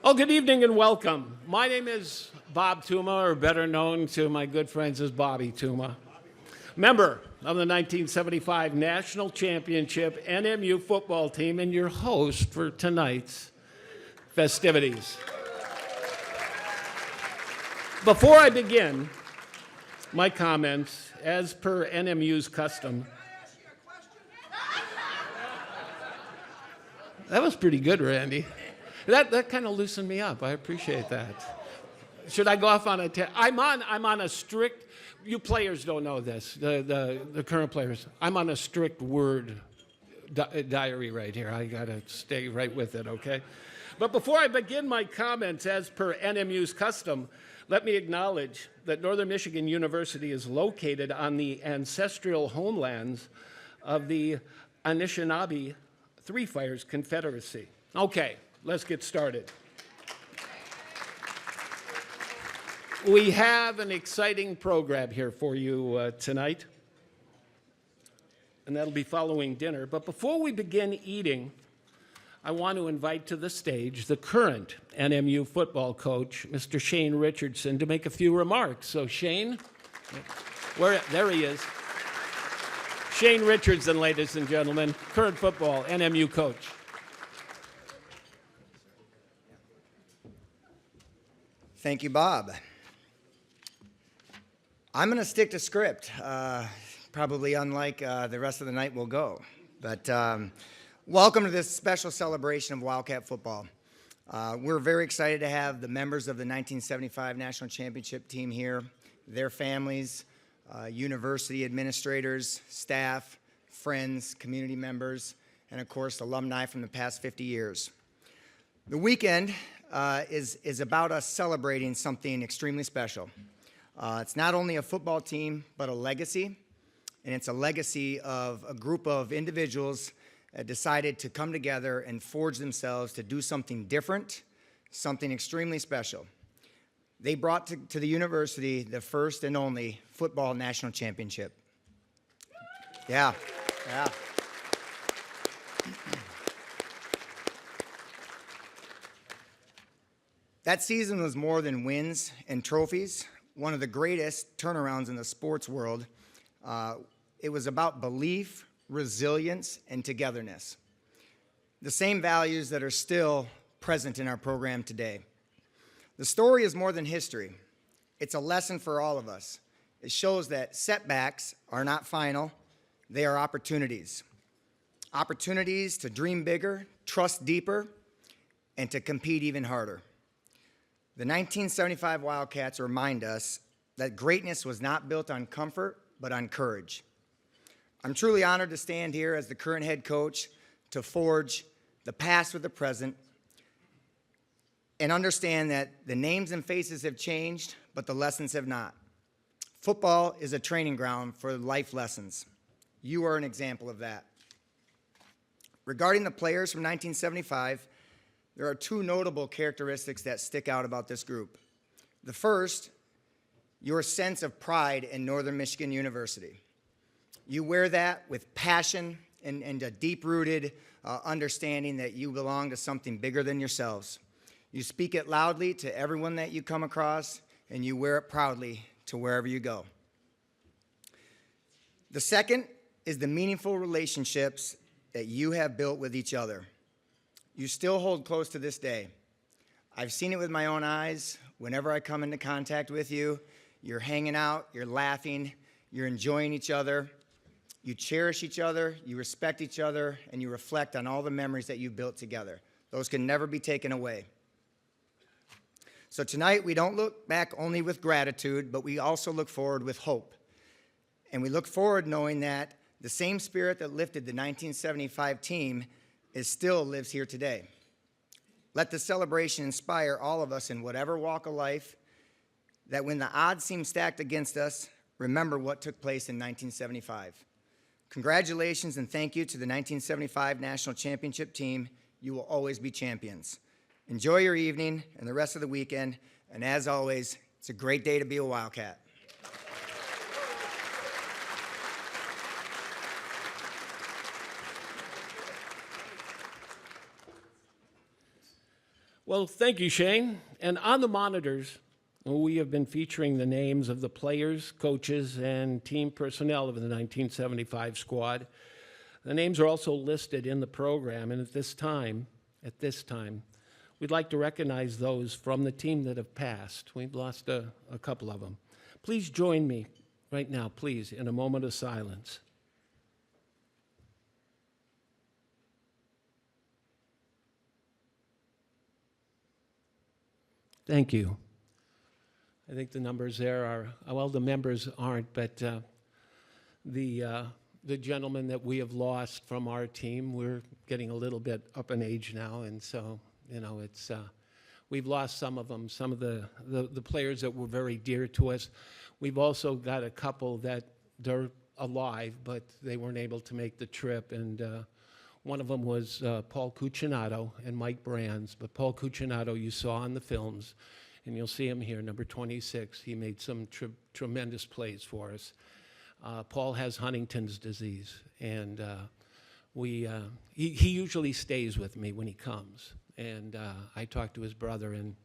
Oh, good evening and welcome. My name is Bob Tuma, or better known to my good friends as Bobby Tuma, member of the 1975 National Championship NMU football team and your host for tonight's festivities. Before I begin my comments, as per NMU's custom, that was pretty good, Randy. That kind of loosened me up. I appreciate that. Should I go off on a I'm on a strict. You players don't know this. The current players. I'm on a strict word diary right here. I got to stay right with it. Okay. But before I begin my comments, as per NMU's custom, let me acknowledge that Northern Michigan University is located on the ancestral homelands of the Anishinaabe Three Fires Confederacy. Okay. Let's get started. We have an exciting program here for you tonight, and that'll be following dinner. But before we begin eating, I want to invite to the stage the current NMU football coach, Mr. Shane Richardson, to make a few remarks. So Shane, there he is. Shane Richardson, ladies and gentlemen, current football NMU coach. Thank you, Bob. I'm going to stick to script, probably unlike the rest of the night will go. But welcome to this special celebration of Wildcat football. We're very excited to have the members of the 1975 National Championship team here, their families, university administrators, staff, friends, community members, and of course, alumni from the past 50 years. The weekend is about us celebrating something extremely special. It's not only a football team, but a legacy, and it's a legacy of a group of individuals that decided to come together and forge themselves to do something different, something extremely special. They brought to the university the first and only football national championship. Yeah. That season was more than wins and trophies, one of the greatest turnarounds in the sports world. It was about belief, resilience, and togetherness. The same values that are still present in our program today. The story is more than history. It's a lesson for all of us. It shows that setbacks are not final, they are opportunities. Opportunities to dream bigger, trust deeper, and to compete even harder. The 1975 Wildcats remind us that greatness was not built on comfort, but on courage. I'm truly honored to stand here as the current head coach to forge the past with the present and understand that the names and faces have changed, but the lessons have not. Football is a training ground for life lessons. You are an example of that. Regarding the players from 1975, there are two notable characteristics that stick out about this group. The first, your sense of pride in Northern Michigan University. You wear that with passion and a deep-rooted understanding that you belong to something bigger than yourselves. You speak it loudly to everyone that you come across, and you wear it proudly to wherever you go. The second is the meaningful relationships that you have built with each other. You still hold close to this day. I've seen it with my own eyes. Whenever I come into contact with you, you're hanging out, you're laughing, you're enjoying each other, you cherish each other, you respect each other, and you reflect on all the memories that you've built together. Those can never be taken away. So tonight, we don't look back only with gratitude, but we also look forward with hope. And we look forward knowing that the same spirit that lifted the 1975 team still lives here today. Let the celebration inspire all of us in whatever walk of life, that when the odds seem stacked against us, remember what took place in 1975. Congratulations and thank you to the 1975 National Championship team. You will always be champions. Enjoy your evening and the rest of the weekend, and as always, it's a great day to be a Wildcat. Well, thank you, Shane. And on the monitors, we have been featuring the names of the players, coaches, and team personnel of the 1975 squad. The names are also listed in the program, and at this time, we'd like to recognize those from the team that have passed. We've lost a couple of them. Please join me right now, please, in a moment of silence. Thank you. I think the numbers there are, well, the members aren't, but the gentlemen that we have lost from our team, we're getting a little bit up in age now, and so, you know, it's, we've lost some of them, some of the players that were very dear to us. We've also got a couple that they're alive, but they weren't able to make the trip, and one of them was Paul Cucinato and Mike Brands, but Paul Cucinato you saw in the films, and you'll see him here, number 26. He made some tremendous plays for us. Paul has Huntington's disease, and he usually stays with me when he comes. And I talked to his brother, and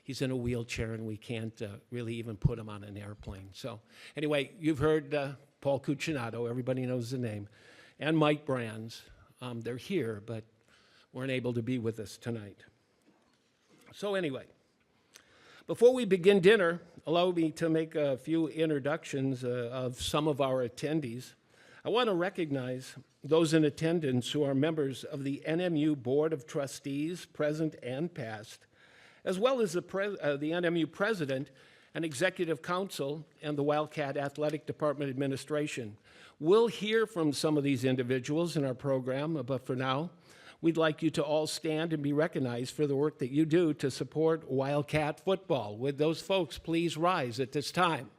he's in a wheelchair, and we can't really even put him on an airplane. So anyway, you've heard Paul Cucinato. Everybody knows the name. And Mike Brands. They're here, but weren't able to be with us tonight. So anyway, before we begin dinner, allow me to make a few introductions of some of our attendees. I want to recognize those in attendance who are members of the NMU Board of Trustees, present and past, as well as the NMU President and Executive Council and the Wildcat Athletic Department Administration. We'll hear from some of these individuals in our program, but for now, we'd like you to all stand and be recognized for the work that you do to support Wildcat football. Would those folks please rise at this time?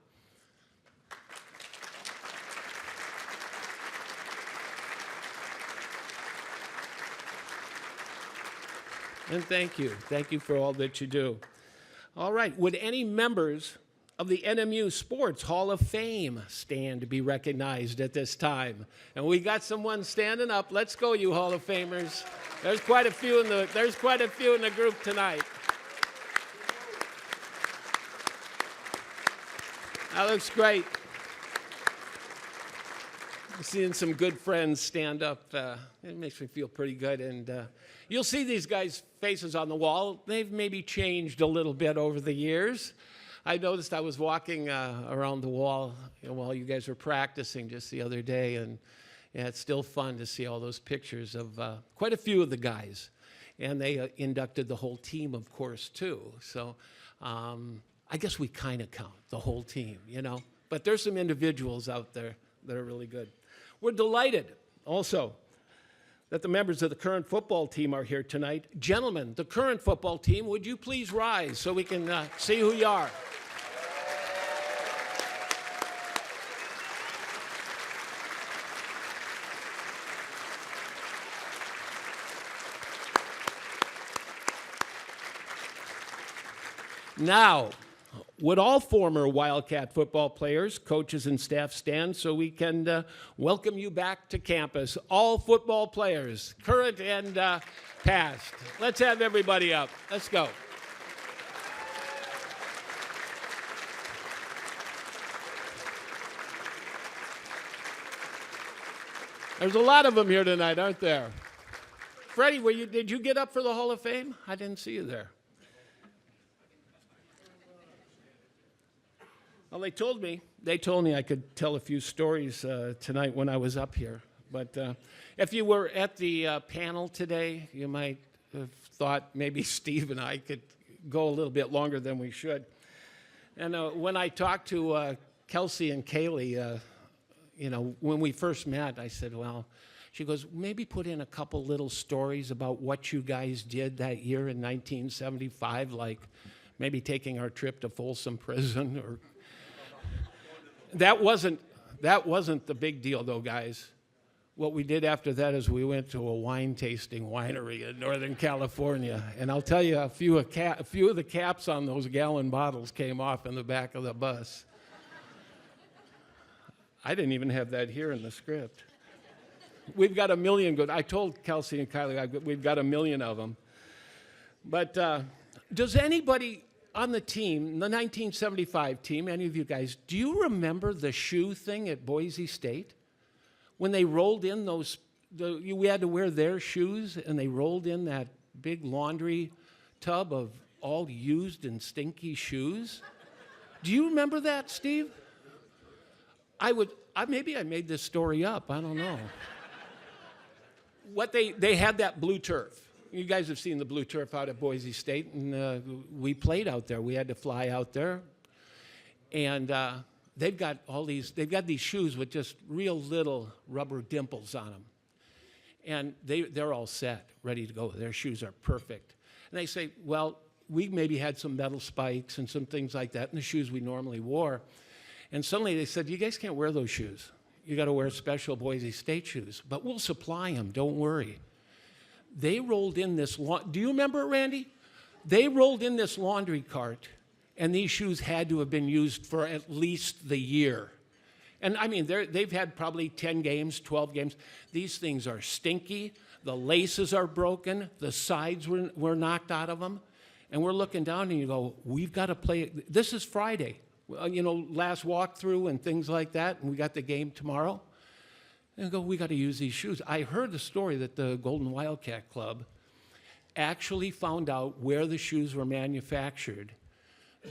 And thank you. Thank you for all that you do. All right, would any members of the NMU Sports Hall of Fame stand to be recognized at this time? And we got someone standing up. Let's go, you Hall of Famers. There's quite a few in the group tonight. That looks great. Seeing some good friends stand up, it makes me feel pretty good. And you'll see these guys' faces on the wall. They've maybe changed a little bit over the years. I noticed I was walking around the wall while you guys were practicing just the other day, and yeah, it's still fun to see all those pictures of quite a few of the guys. And they inducted the whole team, of course, too. So I guess we kind of count the whole team, you know. But there's some individuals out there that are really good. We're delighted also that the members of the current football team are here tonight. Gentlemen, the current football team, would you please rise so we can see who you are? Now, would all former Wildcat football players, coaches, and staff stand so we can welcome you back to campus? All football players, current and past. Let's have everybody up. Let's go. There's a lot of them here tonight, aren't there? Freddie, did you get up for the Hall of Fame? I didn't see you there. Well, they told me I could tell a few stories tonight when I was up here. But if you were at the panel today, you might have thought maybe Steve and I could go a little bit longer than we should. And when I talked to Kelsey and Kaylee, when we first met, I said, well, she goes, maybe put in a couple little stories about what you guys did that year in 1975, like maybe taking our trip to Folsom Prison or... That wasn't the big deal, though, guys. What we did after that is we went to a wine tasting winery in Northern California, and I'll tell you, a few of the caps on those gallon bottles came off in the back of the bus. I didn't even have that here in the script. We've got a million good. I told Kelsey and Kylie we've got a million of them. But does anybody on the team, the 1975 team, any of you guys, do you remember the shoe thing at Boise State? When they rolled in we had to wear their shoes, and they rolled in that big laundry tub of all used and stinky shoes. Do you remember that, Steve? Maybe I made this story up. I don't know. They had that blue turf. You guys have seen the blue turf out at Boise State, and we played out there. We had to fly out there, and they've got these shoes with just real little rubber dimples on them, and they're all set, ready to go. Their shoes are perfect, and they say, well, we maybe had some metal spikes and some things like that in the shoes we normally wore, and suddenly they said, you guys can't wear those shoes. You got to wear special Boise State shoes, but we'll supply them. Don't worry. They rolled in this, do you remember it, Randy? They rolled in this laundry cart, and these shoes had to have been used for at least the year. And I mean, they've had probably 10 games, 12 games. These things are stinky. The laces are broken. The sides were knocked out of them. And we're looking down, and you go, we've got to play. This is Friday, last walkthrough and things like that, and we got the game tomorrow. And go, we got to use these shoes. I heard the story that the Golden Wildcat Club actually found out where the shoes were manufactured,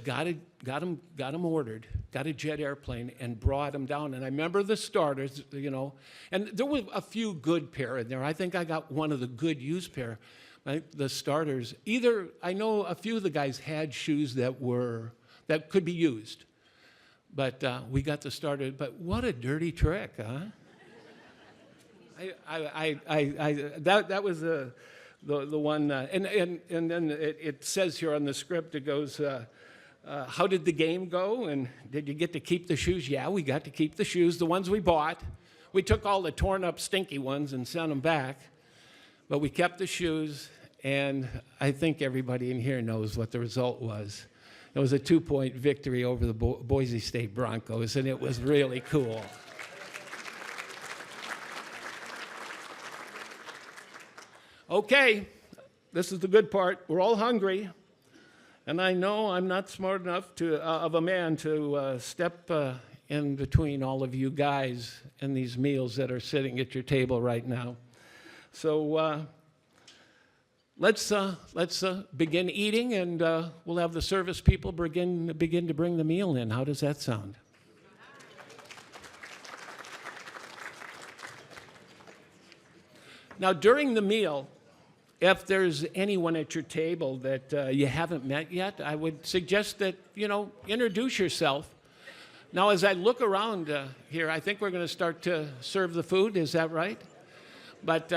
got them ordered, got a jet airplane, and brought them down. And I remember the starters, and there were a few good pair in there. I think I got one of the good used pair. The starters, I know a few of the guys had shoes that could be used, but we got the starter. But what a dirty trick, huh? That was the one, and then it says here on the script, it goes, how did the game go, and did you get to keep the shoes? Yeah, we got to keep the shoes, the ones we bought. We took all the torn up, stinky ones and sent them back, but we kept the shoes, and I think everybody in here knows what the result was. It was a 2-point victory over the Boise State Broncos, and it was really cool. Okay, this is the good part. We're all hungry, and I know I'm not smart enough of a man to step in between all of you guys and these meals that are sitting at your table right now. So let's begin eating, and we'll have the service people begin to bring the meal in. How does that sound? Now, during the meal, if there's anyone at your table that you haven't met yet, I would suggest that, introduce yourself. Now, as I look around here, I think we're going to start to serve the food. Is that right? But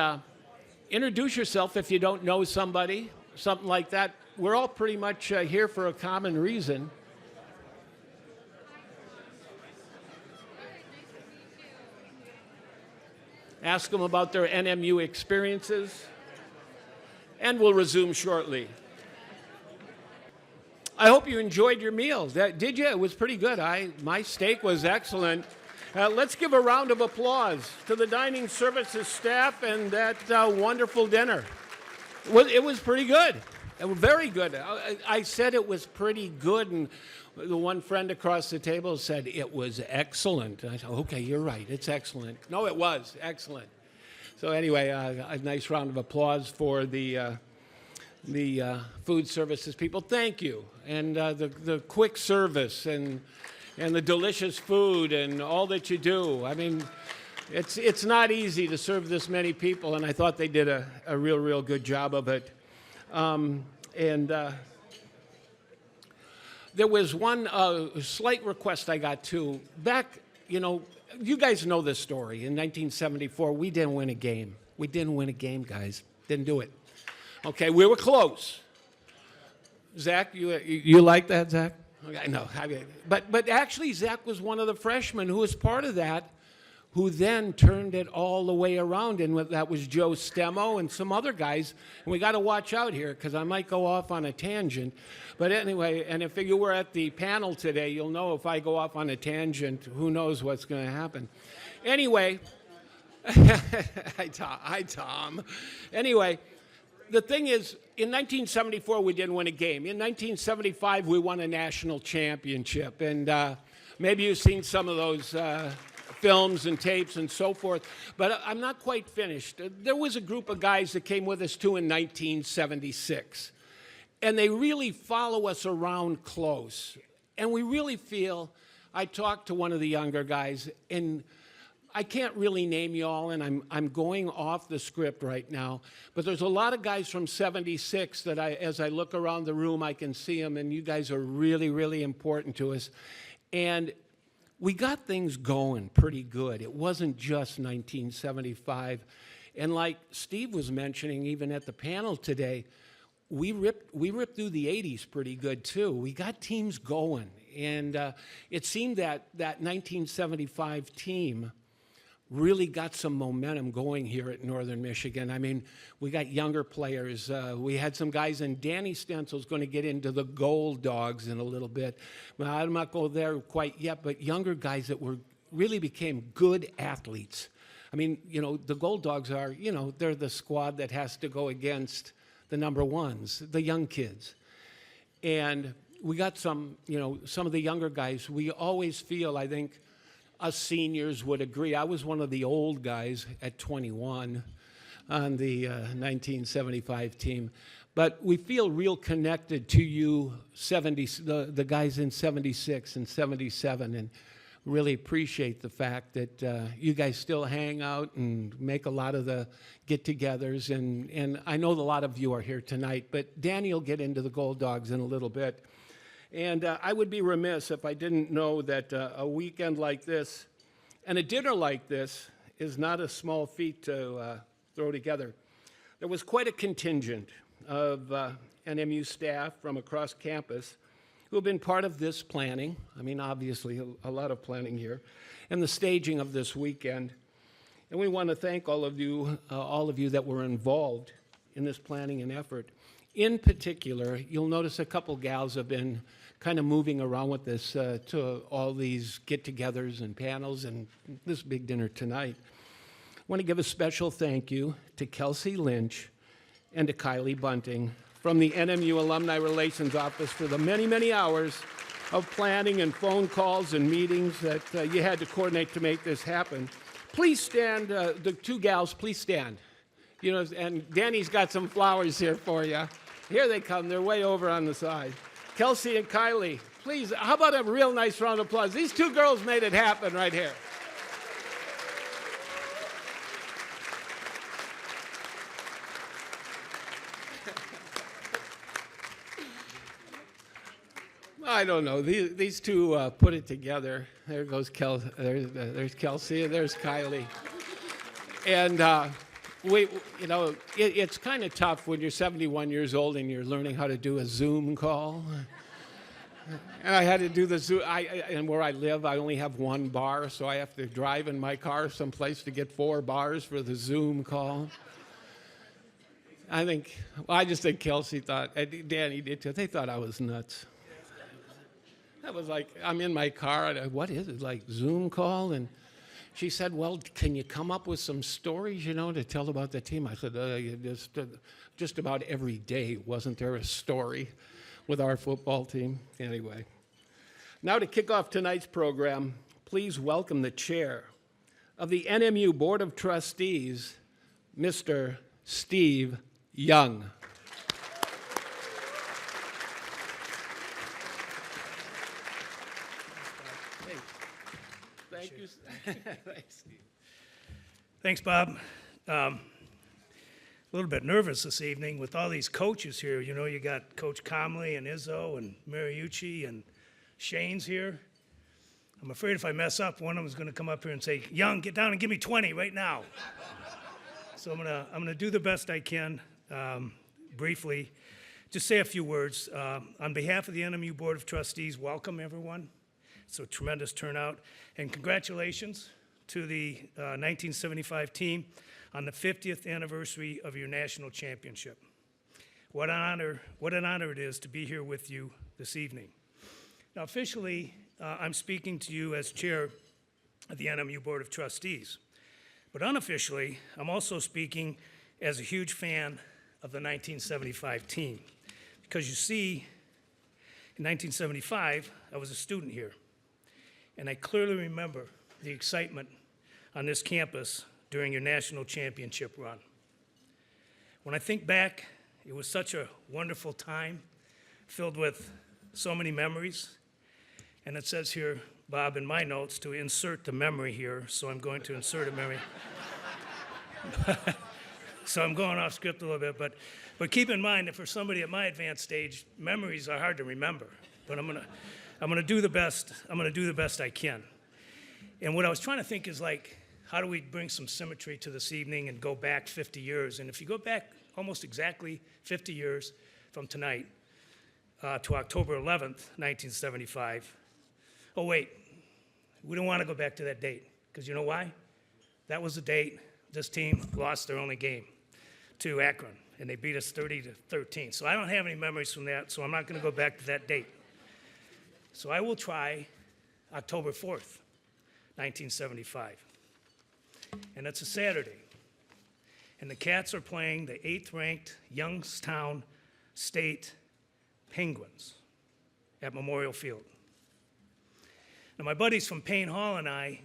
introduce yourself if you don't know somebody, something like that. We're all pretty much here for a common reason. Ask them about their NMU experiences, and we'll resume shortly. I hope you enjoyed your meal. Did you? It was pretty good. My steak was excellent. Let's give a round of applause to the dining services staff and that wonderful dinner. It was pretty good. It was very good. I said it was pretty good, and the one friend across the table said it was excellent. And I said, okay, you're right. It's excellent. No, it was excellent. So anyway, a nice round of applause for the food services people. Thank you. And the quick service and the delicious food and all that you do. I mean, it's not easy to serve this many people, and I thought they did a real good job of it. There was one slight request I got too. Back, you guys know this story. In 1974, we didn't win a game. We didn't win a game, guys. Didn't do it. Okay, we were close. Zach, you like that, Zach? Okay, no. But actually, Zach was one of the freshmen who was part of that, who then turned it all the way around, and that was Joe Stemo and some other guys. And we got to watch out here, because I might go off on a tangent. But anyway, and if you were at the panel today, you'll know if I go off on a tangent, who knows what's going to happen. Anyway, hi, Tom. Anyway, the thing is, in 1974, we didn't win a game. In 1975, we won a national championship. And maybe you've seen some of those films and tapes and so forth. But I'm not quite finished. There was a group of guys that came with us, too, in 1976. And they really follow us around close. And we really feel, I talked to one of the younger guys, and I can't really name you all, and I'm going off the script right now, but there's a lot of guys from 76 that as I look around the room, I can see them, and you guys are really, really important to us. And we got things going pretty good. It wasn't just 1975. And like Steve was mentioning, even at the panel today, we ripped through the 80s pretty good, too. We got teams going. And it seemed that 1975 team really got some momentum going here at Northern Michigan. I mean, we got younger players. We had some guys, and Danny Stenzel's going to get into the Gold Dogs in a little bit. Well, I'm not going there quite yet, but younger guys that really became good athletes. I mean, you know, the Gold Dogs are, you know, they're the squad that has to go against the number ones, the young kids. And we got some, you know, some of the younger guys. We always feel, I think, us seniors would agree. I was one of the old guys at 21 on the 1975 team. But we feel real connected to you, the guys in 76 and 77, and really appreciate the fact that you guys still hang out and make a lot of the get-togethers. And I know a lot of you are here tonight, but Danny will get into the Gold Dogs in a little bit. And I would be remiss if I didn't know that a weekend like this and a dinner like this is not a small feat to throw together. There was quite a contingent of NMU staff from across campus who have been part of this planning. I mean, obviously, a lot of planning here, and the staging of this weekend. And we want to thank all of you that were involved in this planning and effort. In particular, you'll notice a couple gals have been kind of moving around with this to all these get-togethers and panels and this big dinner tonight. I want to give a special thank you to Kelsey Lynch and to Kylie Bunting from the NMU Alumni Relations Office for the many, many hours of planning and phone calls and meetings that you had to coordinate to make this happen. Please stand, the two gals, please stand. You know, and Danny's got some flowers here for you. Here they come. They're way over on the side. Kelsey and Kylie, please, how about a real nice round of applause? These two girls made it happen right here. I don't know. These two put it together. There goes there's Kelsey, and there's Kylie. And you know, it's kind of tough when you're 71 years old and you're learning how to do a Zoom call. And I had to do the Zoom. And where I live, I only have one bar, so I have to drive in my car someplace to get 4 bars for the Zoom call. I just think Kelsey thought, and Danny did too, they thought I was nuts. That was like, I'm in my car, and what is it, like Zoom call? And she said, well, can you come up with some stories, you know, to tell about the team? I said, just about every day, wasn't there a story with our football team? Anyway, now to kick off tonight's program, please welcome the chair of the NMU Board of Trustees, Mr. Steve Young. Thank you. Thanks, Steve. Thanks, Bob. A little bit nervous this evening with all these coaches here. You know, you got Coach Comley and Izzo and Mariucci and Shane's here. I'm afraid if I mess up, one of them is going to come up here and say, Young, get down and give me 20 right now. So I'm gonna do the best I can, briefly. Just say a few words. On behalf of the NMU Board of Trustees, welcome everyone. It's a tremendous turnout. And congratulations to the 1975 team on the 50th anniversary of your national championship. What an honor it is to be here with you this evening. Now, officially, I'm speaking to you as chair of the NMU Board of Trustees. But unofficially, I'm also speaking as a huge fan of the 1975 team. Because you see, in 1975, I was a student here, and I clearly remember the excitement on this campus during your national championship run. When I think back, it was such a wonderful time, filled with so many memories. And it says here, Bob, in my notes, to insert the memory here, so I'm going to insert a memory. So I'm going off script a little bit, but keep in mind that for somebody at my advanced stage, memories are hard to remember. But I'm gonna do the best. I'm gonna do the best I can. And what I was trying to think is like, how do we bring some symmetry to this evening and go back 50 years? And if you go back almost exactly 50 years from tonight to October 11th, 1975. Oh wait, we don't want to go back to that date, because you know why? That was the date this team lost their only game to Akron, and they beat us 30-13. So I don't have any memories from that, so I'm not going to go back to that date. So I will try October 4th, 1975. And it's a Saturday. And the Cats are playing the 8th-ranked Youngstown State Penguins at Memorial Field. Now, my buddies from Payne Hall and I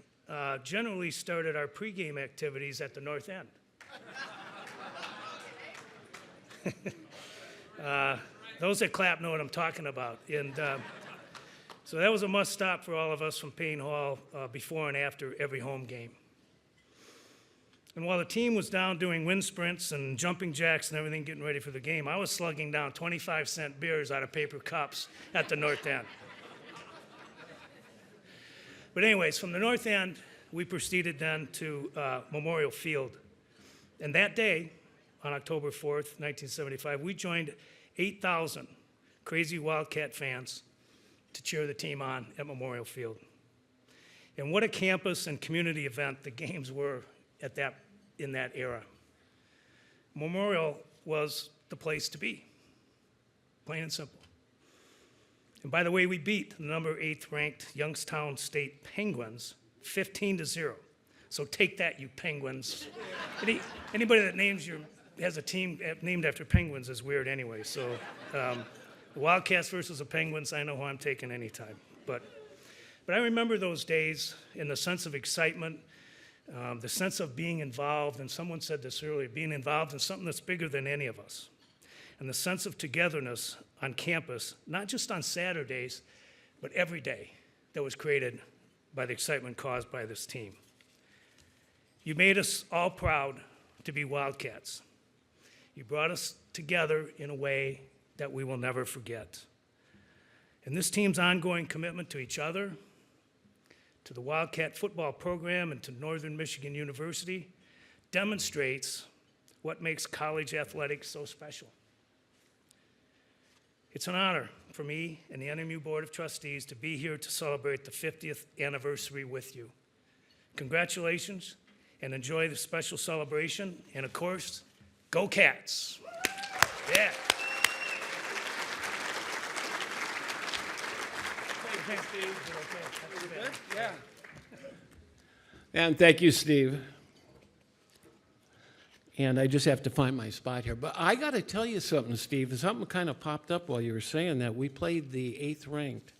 generally started our pregame activities at the north end. Those that clap know what I'm talking about. And so that was a must-stop for all of us from Payne Hall before and after every home game. And while the team was down doing wind sprints and jumping jacks and everything, getting ready for the game, I was slugging down 25-cent beers out of paper cups at the north end. But anyways, from the north end, we proceeded then to Memorial Field. And that day, on October 4th, 1975, we joined 8,000 crazy Wildcat fans to cheer the team on at Memorial Field. And what a campus and community event the games were in that era. Memorial was the place to be, plain and simple. And by the way, we beat the number 8th-ranked Youngstown State Penguins 15-0. So take that, you Penguins. Anybody that has a team named after Penguins is weird anyway. So the Wildcats versus the Penguins, I know who I'm taking anytime. But I remember those days in the sense of excitement, the sense of being involved, and someone said this earlier, being involved in something that's bigger than any of us. And the sense of togetherness on campus, not just on Saturdays, but every day, that was created by the excitement caused by this team. You made us all proud to be Wildcats. You brought us together in a way that we will never forget. And this team's ongoing commitment to each other, to the Wildcat football program, and to Northern Michigan University demonstrates what makes college athletics so special. It's an honor for me and the NMU Board of Trustees to be here to celebrate the 50th anniversary with you. Congratulations, and enjoy the special celebration, and of course, go Cats! Yeah. Thanks, Steve. Yeah. And thank you, Steve. And I just have to find my spot here. But I got to tell you something, Steve. Something kind of popped up while you were saying that. We played the 8th-ranked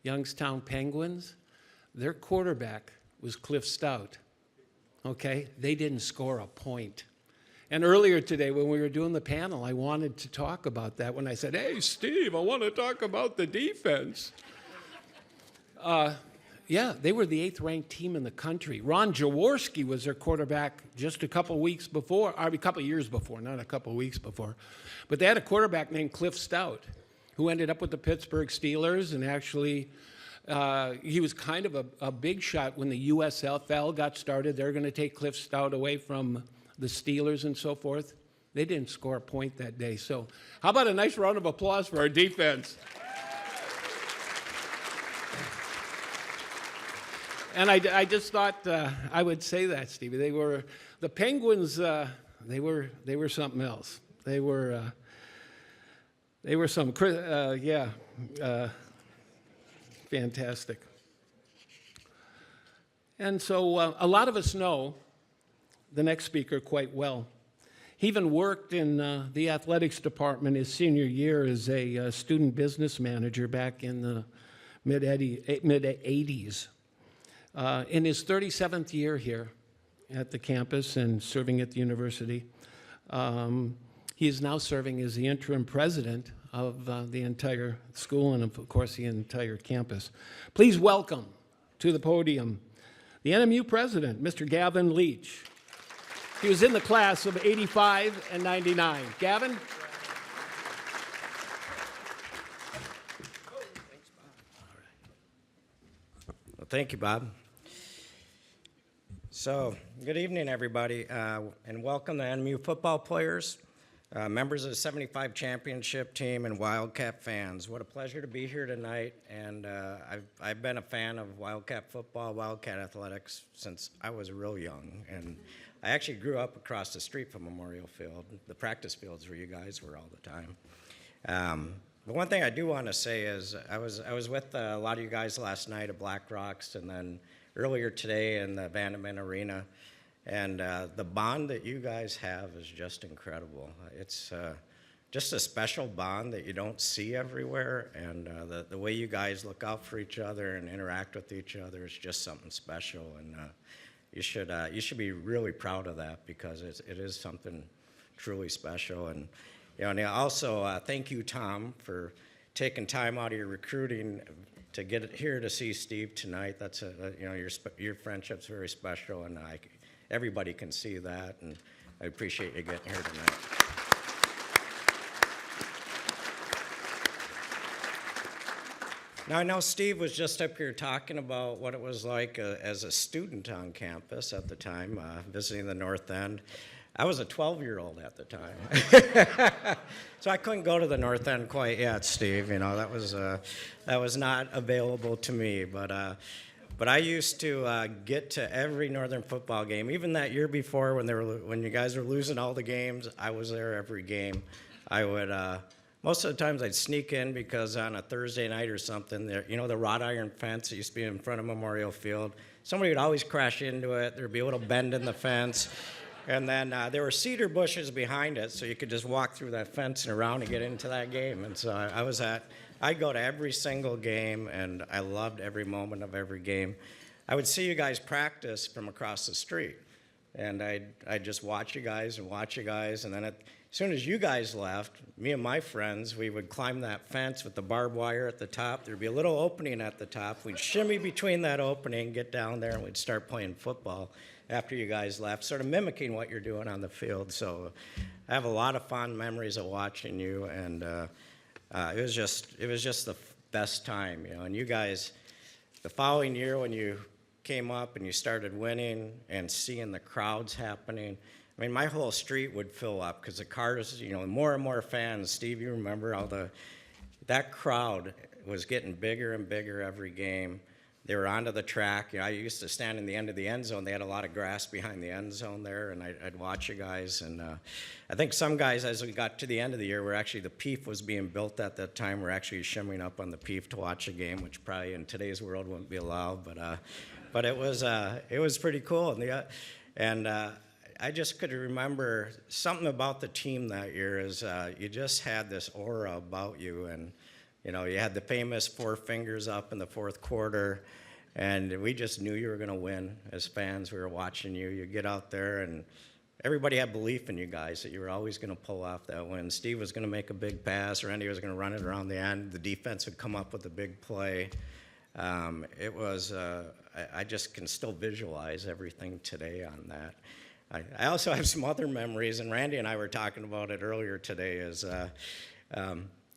Youngstown Penguins. Their quarterback was Cliff Stout. Okay? They didn't score a point. And earlier today, when we were doing the panel, I wanted to talk about that when I said, hey, Steve, I want to talk about the defense. Yeah, they were the 8th-ranked team in the country. Ron Jaworski was their quarterback just a couple years before, not a couple weeks before. But they had a quarterback named Cliff Stout, who ended up with the Pittsburgh Steelers, and actually he was kind of a big shot when the USFL got started. They're going to take Cliff Stout away from the Steelers and so forth. They didn't score a point that day. So how about a nice round of applause for our defense? And I just thought I would say that, Stevie. The Penguins. They were something else. They were some fantastic. And so a lot of us know the next speaker quite well. He even worked in the athletics department his senior year as a student business manager back in the mid-'80s. In his 37th year here at the campus and serving at the university, he is now serving as the interim president of the entire school and, of course, the entire campus. Please welcome to the podium the NMU president, Mr. Gavin Leach. He was in the class of '85 and '99. Gavin? Well, thank you, Bob. So, good evening, everybody, and welcome to NMU football players, members of the 75 championship team, and Wildcat fans. What a pleasure to be here tonight, and I've been a fan of Wildcat football, Wildcat athletics since I was real young, and I actually grew up across the street from Memorial Field, the practice fields where you guys were all the time. But one thing I do want to say is I was with a lot of you guys last night at Black Rocks, and then earlier today in the Vandeman Arena, and the bond that you guys have is just incredible. It's just a special bond that you don't see everywhere, and the way you guys look out for each other and interact with each other is just something special, and you should be really proud of that, because it is something truly special. And and also thank you, Tom, for taking time out of your recruiting to get here to see Steve tonight. That's your friendship's very special, and everybody can see that, and I appreciate you getting here tonight. Now, I know Steve was just up here talking about what it was like as a student on campus at the time, visiting the North End. I was a 12-year-old at the time. So I couldn't go to the North End quite yet, Steve. That was not available to me. But I used to get to every Northern football game. Even that year before, when you guys were losing all the games, I was there every game. I would. Most of the times I'd sneak in, because on a Thursday night or something, the wrought iron fence that used to be in front of Memorial Field, somebody would always crash into it. There'd be a little bend in the fence. And then there were cedar bushes behind it, so you could just walk through that fence and around and get into that game. And so I'd go to every single game, and I loved every moment of every game. I would see you guys practice from across the street, and I'd just watch you guys, and then as soon as you guys left, me and my friends, we would climb that fence with the barbed wire at the top. There'd be a little opening at the top. We'd shimmy between that opening, get down there, and we'd start playing football after you guys left, sort of mimicking what you're doing on the field. So I have a lot of fond memories of watching you, and it was just the best time, And you guys, the following year when you came up and you started winning and seeing the crowds happening, I mean, my whole street would fill up, because the cars, more and more fans. Steve, you remember that crowd was getting bigger and bigger every game. They were onto the track. I used to stand in the end of the end zone. They had a lot of grass behind the end zone there, and I'd watch you guys. And I think some guys, as we got to the end of the year, the PEEF was being built at that time. We're actually shimmying up on the PEEF to watch a game, which probably in today's world wouldn't be allowed. But it was pretty cool. And I just could remember something about the team that year is you just had this aura about you, and you had the famous 4 fingers up in the fourth quarter, and we just knew you were going to win. As fans, we were watching you. You get out there, and everybody had belief in you guys that you were always going to pull off that win. Steve was going to make a big pass, or Randy was going to run it around the end. The defense would come up with a big play. It was I just can still visualize everything today on that. I also have some other memories, and Randy and I were talking about it earlier today,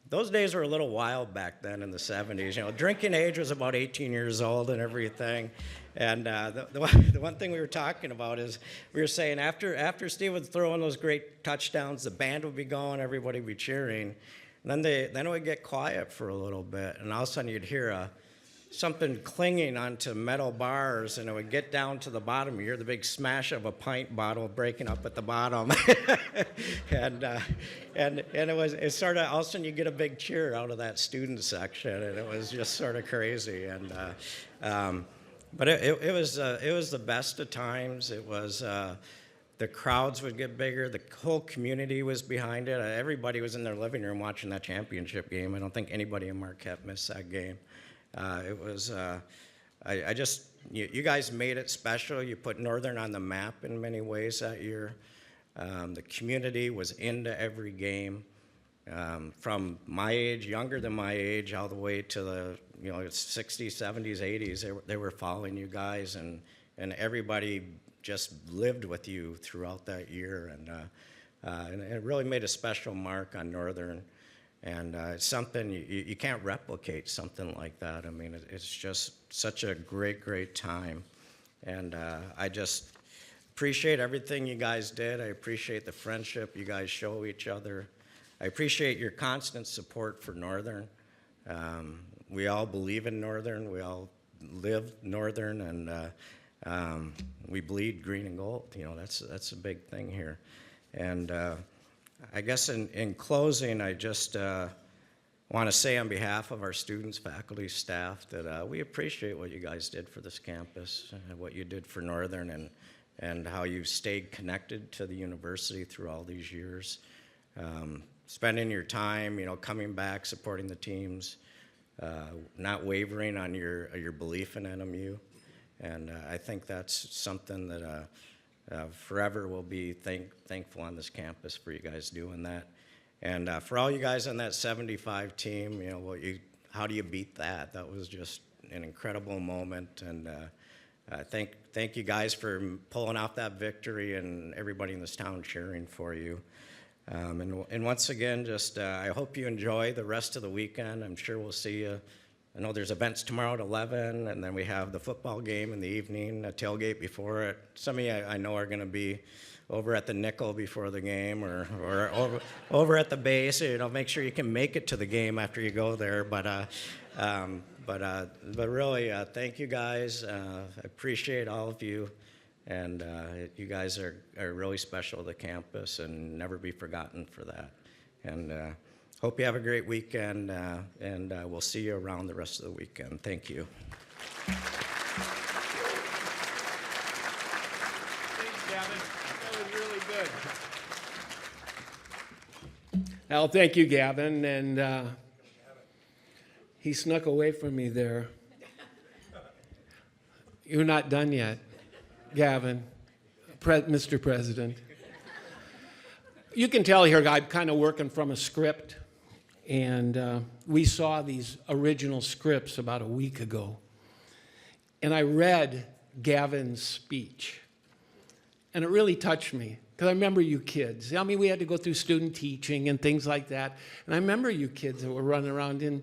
those days were a little wild back then in the 70s. Drinking age was about 18 years old and everything. And the one thing we were talking about is we were saying after Steve would throw in those great touchdowns, the band would be going, everybody would be cheering. And then it would get quiet for a little bit, and all of a sudden you'd hear something clinging onto metal bars, and it would get down to the bottom. You hear the big smash of a pint bottle breaking up at the bottom, and it sort of, all of a sudden you get a big cheer out of that student section, and it was just sort of crazy. And but it was the best of times. It was the crowds would get bigger. The whole community was behind it. Everybody was in their living room watching that championship game. I don't think anybody in Marquette missed that game. It was, you guys made it special. You put Northern on the map in many ways that year. The community was into every game. From my age, younger than my age, all the way to the 60s, 70s, 80s, they were following you guys, and everybody just lived with you throughout that year, and it really made a special mark on Northern, and it's something you can't replicate something like that. I mean, it's just such a great time, and I just appreciate everything you guys did. I appreciate the friendship you guys show each other. I appreciate your constant support for Northern. We all believe in Northern. We all live Northern, and we bleed green and gold. That's a big thing here. And I guess in closing, I just want to say on behalf of our students, faculty, staff, that we appreciate what you guys did for this campus, what you did for Northern, and how you stayed connected to the university through all these years. Spending your time, coming back, supporting the teams, not wavering on your belief in NMU. And I think that's something that forever will be thankful on this campus for you guys doing that. And for all you guys on that 75 team, how do you beat that? That was just an incredible moment. And thank you guys for pulling off that victory, and everybody in this town cheering for you. And once again, just I hope you enjoy the rest of the weekend. I'm sure we'll see you. I know there's events tomorrow at 11, and then we have the football game in the evening, a tailgate before it. Some of you I know are going to be over at the Nickel before the game, or over at the base. Make sure you can make it to the game after you go there. But really, thank you guys. I appreciate all of you. And you guys are really special to the campus, and never be forgotten for that. And hope you have a great weekend, and we'll see you around the rest of the weekend. Thank you. Thanks, Gavin. That was really good. Well, thank you, Gavin. And he snuck away from me there. You're not done yet, Gavin, Mr. President. You can tell here I'm kind of working from a script, and we saw these original scripts about a week ago. And I read Gavin's speech, and it really touched me, because I remember you kids. I mean, we had to go through student teaching and things like that, and I remember you kids that were running around, and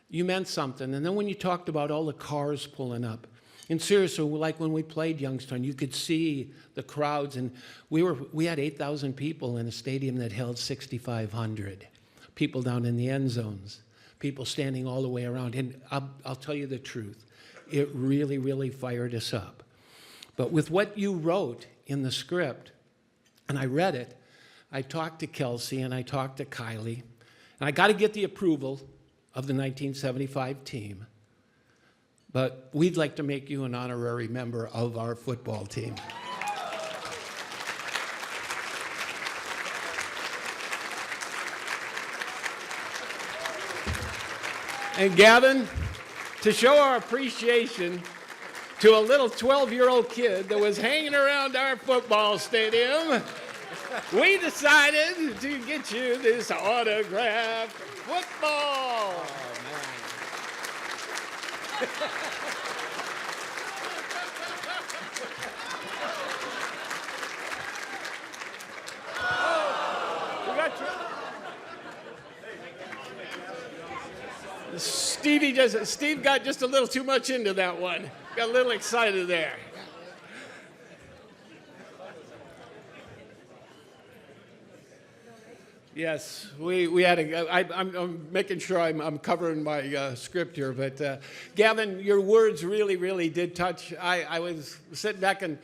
you meant something. And then when you talked about all the cars pulling up, and seriously, like when we played Youngstown, you could see the crowds, and we had 8,000 people in a stadium that held 6,500. People down in the end zones, people standing all the way around. And I'll tell you the truth, it really, really fired us up. But with what you wrote in the script, and I read it, I talked to Kelsey and I talked to Kylie, and I got to get the approval of the 1975 team. But we'd like to make you an honorary member of our football team. And Gavin, to show our appreciation to a little 12-year-old kid that was hanging around our football stadium, we decided to get you this autographed football. Steve got just a little too much into that one. Got a little excited there. Yes, we had I'm making sure I'm covering my script here, but Gavin, your words really, really did touch. I was sitting back and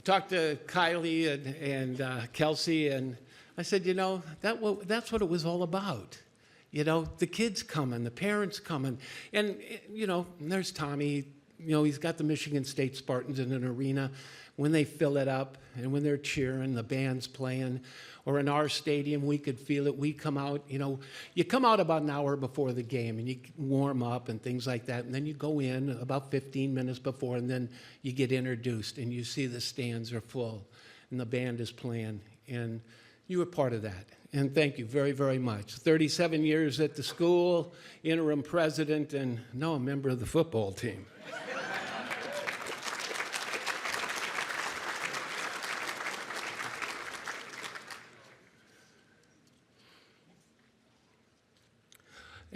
talked to Kylie and Kelsey, and I said, that's what it was all about. The kids coming, the parents coming, and there's Tommy he's got the Michigan State Spartans in an arena. When they fill it up and when they're cheering, the band's playing, or in our stadium, we could feel it. We come out, you come out about an hour before the game and you warm up and things like that. And then you go in about 15 minutes before, and then you get introduced and you see the stands are full and the band is playing. And you were part of that. And thank you very, very much. 37 years at the school, interim president, and now a member of the football team.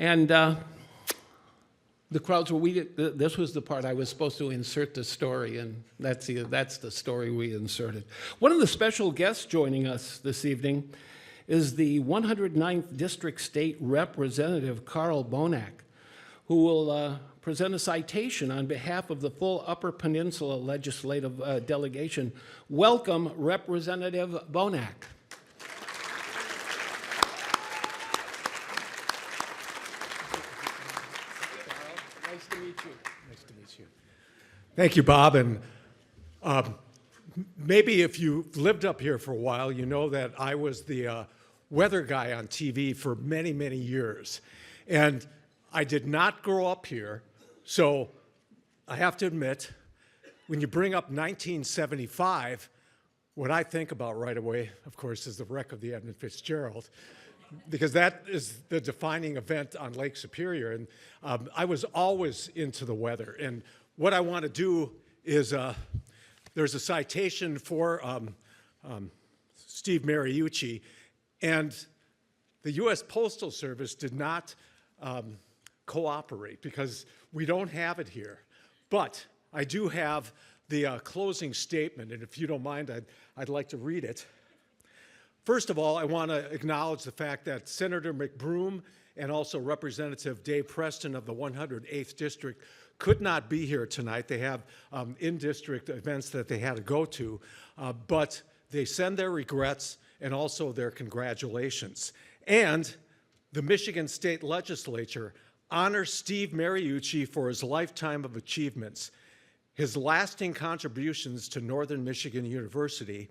And the crowds were, this was the part I was supposed to insert the story, and that's the story we inserted. One of the special guests joining us this evening is the 109th District State Representative, Carl Bonak, who will present a citation on behalf of the full Upper Peninsula Legislative Delegation. Welcome, Representative Bonak. Thank you, Bob. And maybe if you've lived up here for a while, you know that I was the weather guy on TV for many, many years. And I did not grow up here, so I have to admit, when you bring up 1975, what I think about right away, of course, is the wreck of the Edmund Fitzgerald, because that is the defining event on Lake Superior. And I was always into the weather. And what I want to do is, there's a citation for Steve Mariucci, and the U.S. Postal Service did not cooperate because we don't have it here. But I do have the closing statement, and if you don't mind, I'd like to read it. First of all, I want to acknowledge the fact that Senator McBroom and also Representative Dave Preston of the 108th District could not be here tonight. They have in-district events that they had to go to, but they send their regrets and also their congratulations. And the Michigan State Legislature honors Steve Mariucci for his lifetime of achievements, his lasting contributions to Northern Michigan University,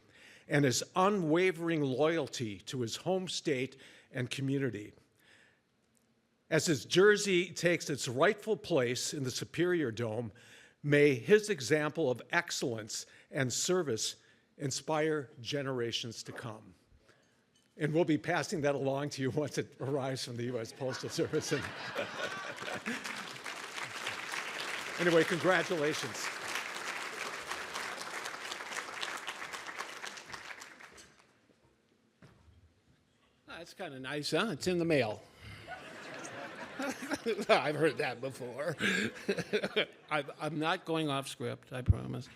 and his unwavering loyalty to his home state and community. As his jersey takes its rightful place in the Superior Dome, may his example of excellence and service inspire generations to come. And we'll be passing that along to you once it arrives from the U.S. Postal Service. Anyway, congratulations. That's kind of nice, huh? It's in the mail. I've heard that before. I'm not going off script, I promise.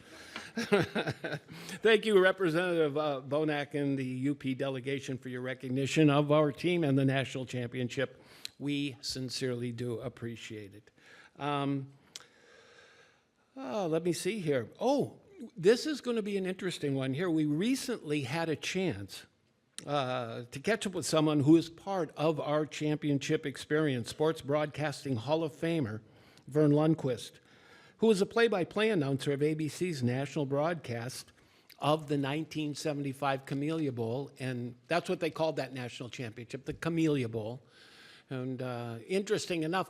Thank you, Representative Bonak and the UP delegation, for your recognition of our team and the national championship. We sincerely do appreciate it. Let me see here. Oh, this is going to be an interesting one here. We recently had a chance to catch up with someone who is part of our championship experience, Sports Broadcasting Hall of Famer, Vern Lundquist, who was a play-by-play announcer of ABC's national broadcast of the 1975 Camellia Bowl, and that's what they called that national championship, the Camellia Bowl. And interesting enough,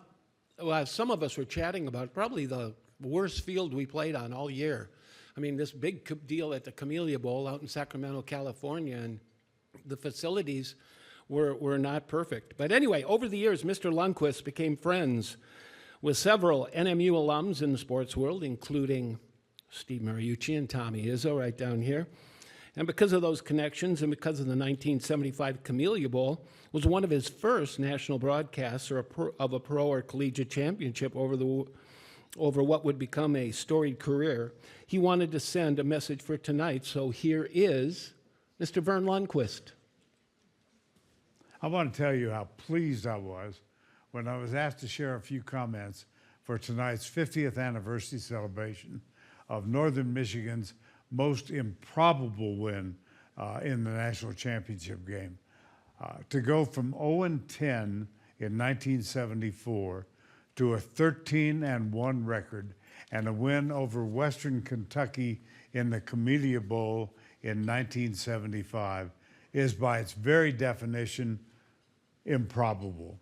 well, some of us were chatting about probably the worst field we played on all year. I mean, this big deal at the Camellia Bowl out in Sacramento, California, and the facilities were not perfect. But anyway, over the years, Mr. Lundquist became friends with several NMU alums in the sports world, including Steve Mariucci and Tommy Izzo right down here. And because of those connections and because of the 1975 Camellia Bowl, was one of his first national broadcasts of a pro or collegiate championship over what would become a storied career. He wanted to send a message for tonight, so here is Mr. Vern Lundquist. I want to tell you how pleased I was when I was asked to share a few comments for tonight's 50th anniversary celebration of Northern Michigan's most improbable win in the national championship game. To go from 0-10 in 1974 to a 13-1 record and a win over Western Kentucky in the Camellia Bowl in 1975 is by its very definition improbable.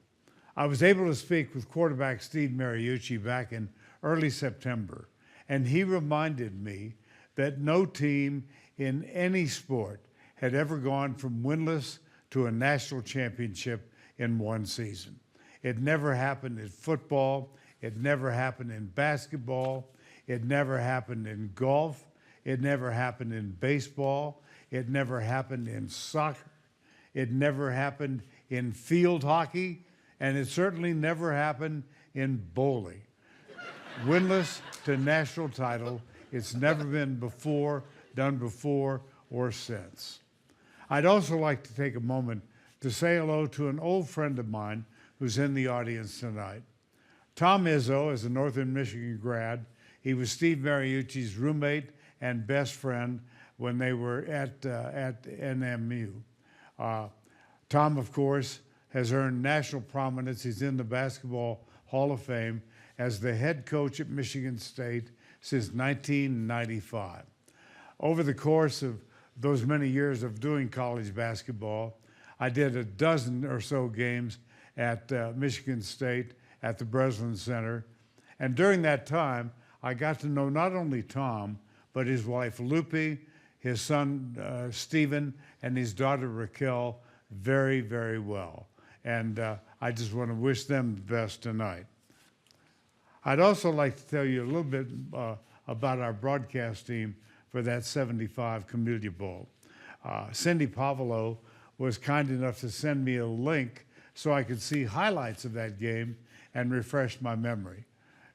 I was able to speak with quarterback Steve Mariucci back in early September, and he reminded me that no team in any sport had ever gone from winless to a national championship in one season. It never happened in football. It never happened in basketball. It never happened in golf. It never happened in baseball. It never happened in soccer. It never happened in field hockey. And it certainly never happened in bowling. Winless to national title, it's never been done before or since. I'd also like to take a moment to say hello to an old friend of mine who's in the audience tonight. Tom Izzo is a Northern Michigan grad. He was Steve Mariucci's roommate and best friend when they were at NMU. Tom, of course, has earned national prominence. He's in the Basketball Hall of Fame as the head coach at Michigan State since 1995. Over the course of those many years of doing college basketball, I did a dozen or so games at Michigan State at the Breslin Center. And during that time, I got to know not only Tom, but his wife Lupe, his son Stephen, and his daughter Raquel very, very well. And I just want to wish them the best tonight. I'd also like to tell you a little bit about our broadcast team for that 75 Camellia Bowl. Cindy Pavlo was kind enough to send me a link so I could see highlights of that game and refresh my memory.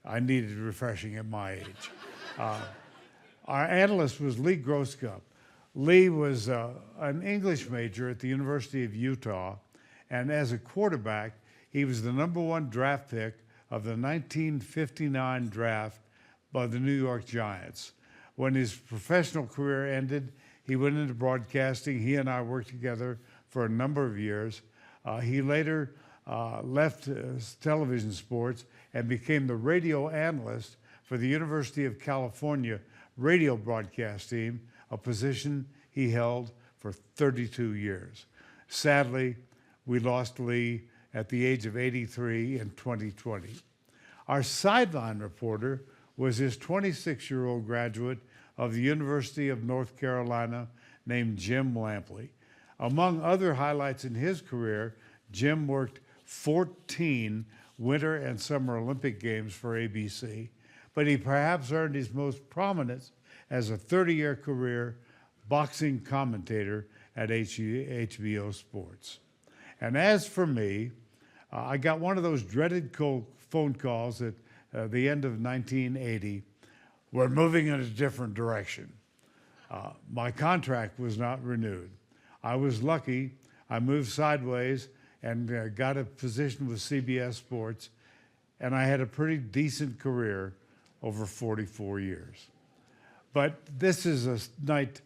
I needed refreshing at my age. Our analyst was Lee Groskup. Lee was an English major at the University of Utah, and as a quarterback, he was the #1 draft pick of the 1959 draft by the New York Giants. When his professional career ended, he went into broadcasting. He and I worked together for a number of years. He later left television sports and became the radio analyst for the University of California radio broadcast team, a position he held for 32 years. Sadly, we lost Lee at the age of 83 in 2020. Our sideline reporter was his 26-year-old graduate of the University of North Carolina named Jim Lampley. Among other highlights in his career, Jim worked 14 Winter and Summer Olympic Games for ABC, but he perhaps earned his most prominence as a 30-year career boxing commentator at HBO Sports. And as for me, I got one of those dreaded phone calls at the end of 1980. We're moving in a different direction. My contract was not renewed. I was lucky. I moved sideways and got a position with CBS Sports, and I had a pretty decent career over 44 years. But this is a night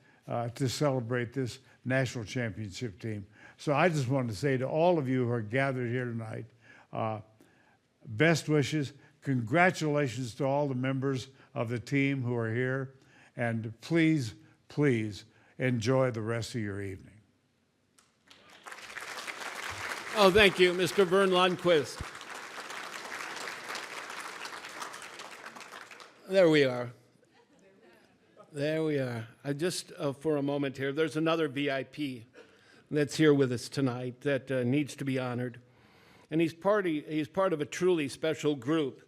to celebrate this national championship team. So I just want to say to all of you who are gathered here tonight, best wishes, congratulations to all the members of the team who are here, and please, please enjoy the rest of your evening. Oh, thank you, Mr. Vern Lundquist. There we are. There we are. I just, for a moment here, there's another VIP that's here with us tonight that needs to be honored. And he's part of a truly special group,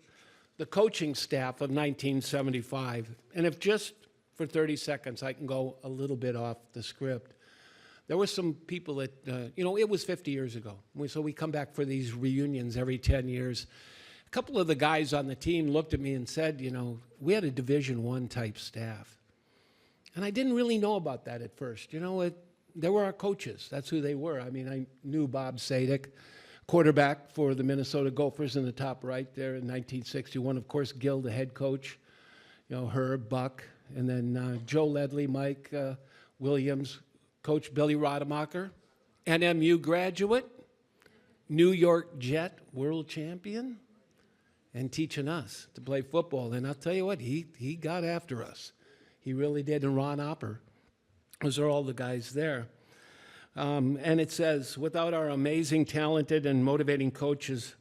the coaching staff of 1975. And if just for 30 seconds I can go a little bit off the script, there were some people that, it was 50 years ago. So we come back for these reunions every 10 years. A couple of the guys on the team looked at me and said, we had a Division I type staff. And I didn't really know about that at first. They were our coaches. That's who they were. I mean, I knew Bob Sadik, quarterback for the Minnesota Gophers in the top right there in 1961. Of course, Gil, the head coach, Herb, Buck, and then Joe Ledley, Mike Williams, Coach Billy Rademacher, NMU graduate, New York Jet world champion, and teaching us to play football. And I'll tell you what, he got after us. He really did. And Ron Opper. Those are all the guys there. And it says, without our amazing, talented, and motivating coaches,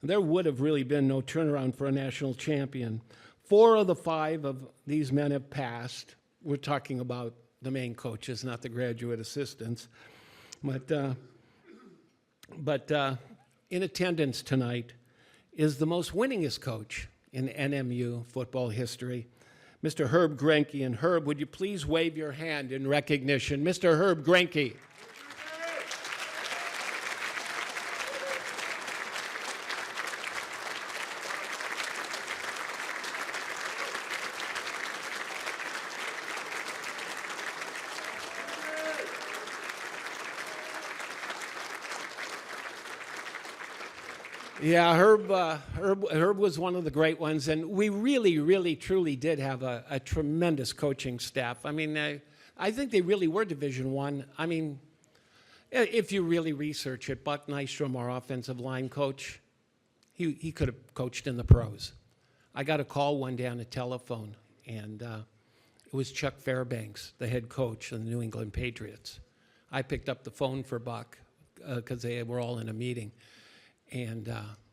there would have really been no turnaround for a national champion. 4 of the 5 of these men have passed. We're talking about the main coaches, not the graduate assistants. But in attendance tonight is the most winningest coach in NMU football history, Mr. Herb Grenke. And Herb, would you please wave your hand in recognition? Mr. Herb Grenke. Yeah, Herb was one of the great ones, and we really, really, truly did have a tremendous coaching staff. I mean, I think they really were Division I. I mean, if you really research it, Buck Nystrom, our offensive line coach, he could have coached in the pros. I got a call one day on the telephone, and it was Chuck Fairbanks, the head coach of the New England Patriots. I picked up the phone for Buck because they were all in a meeting. And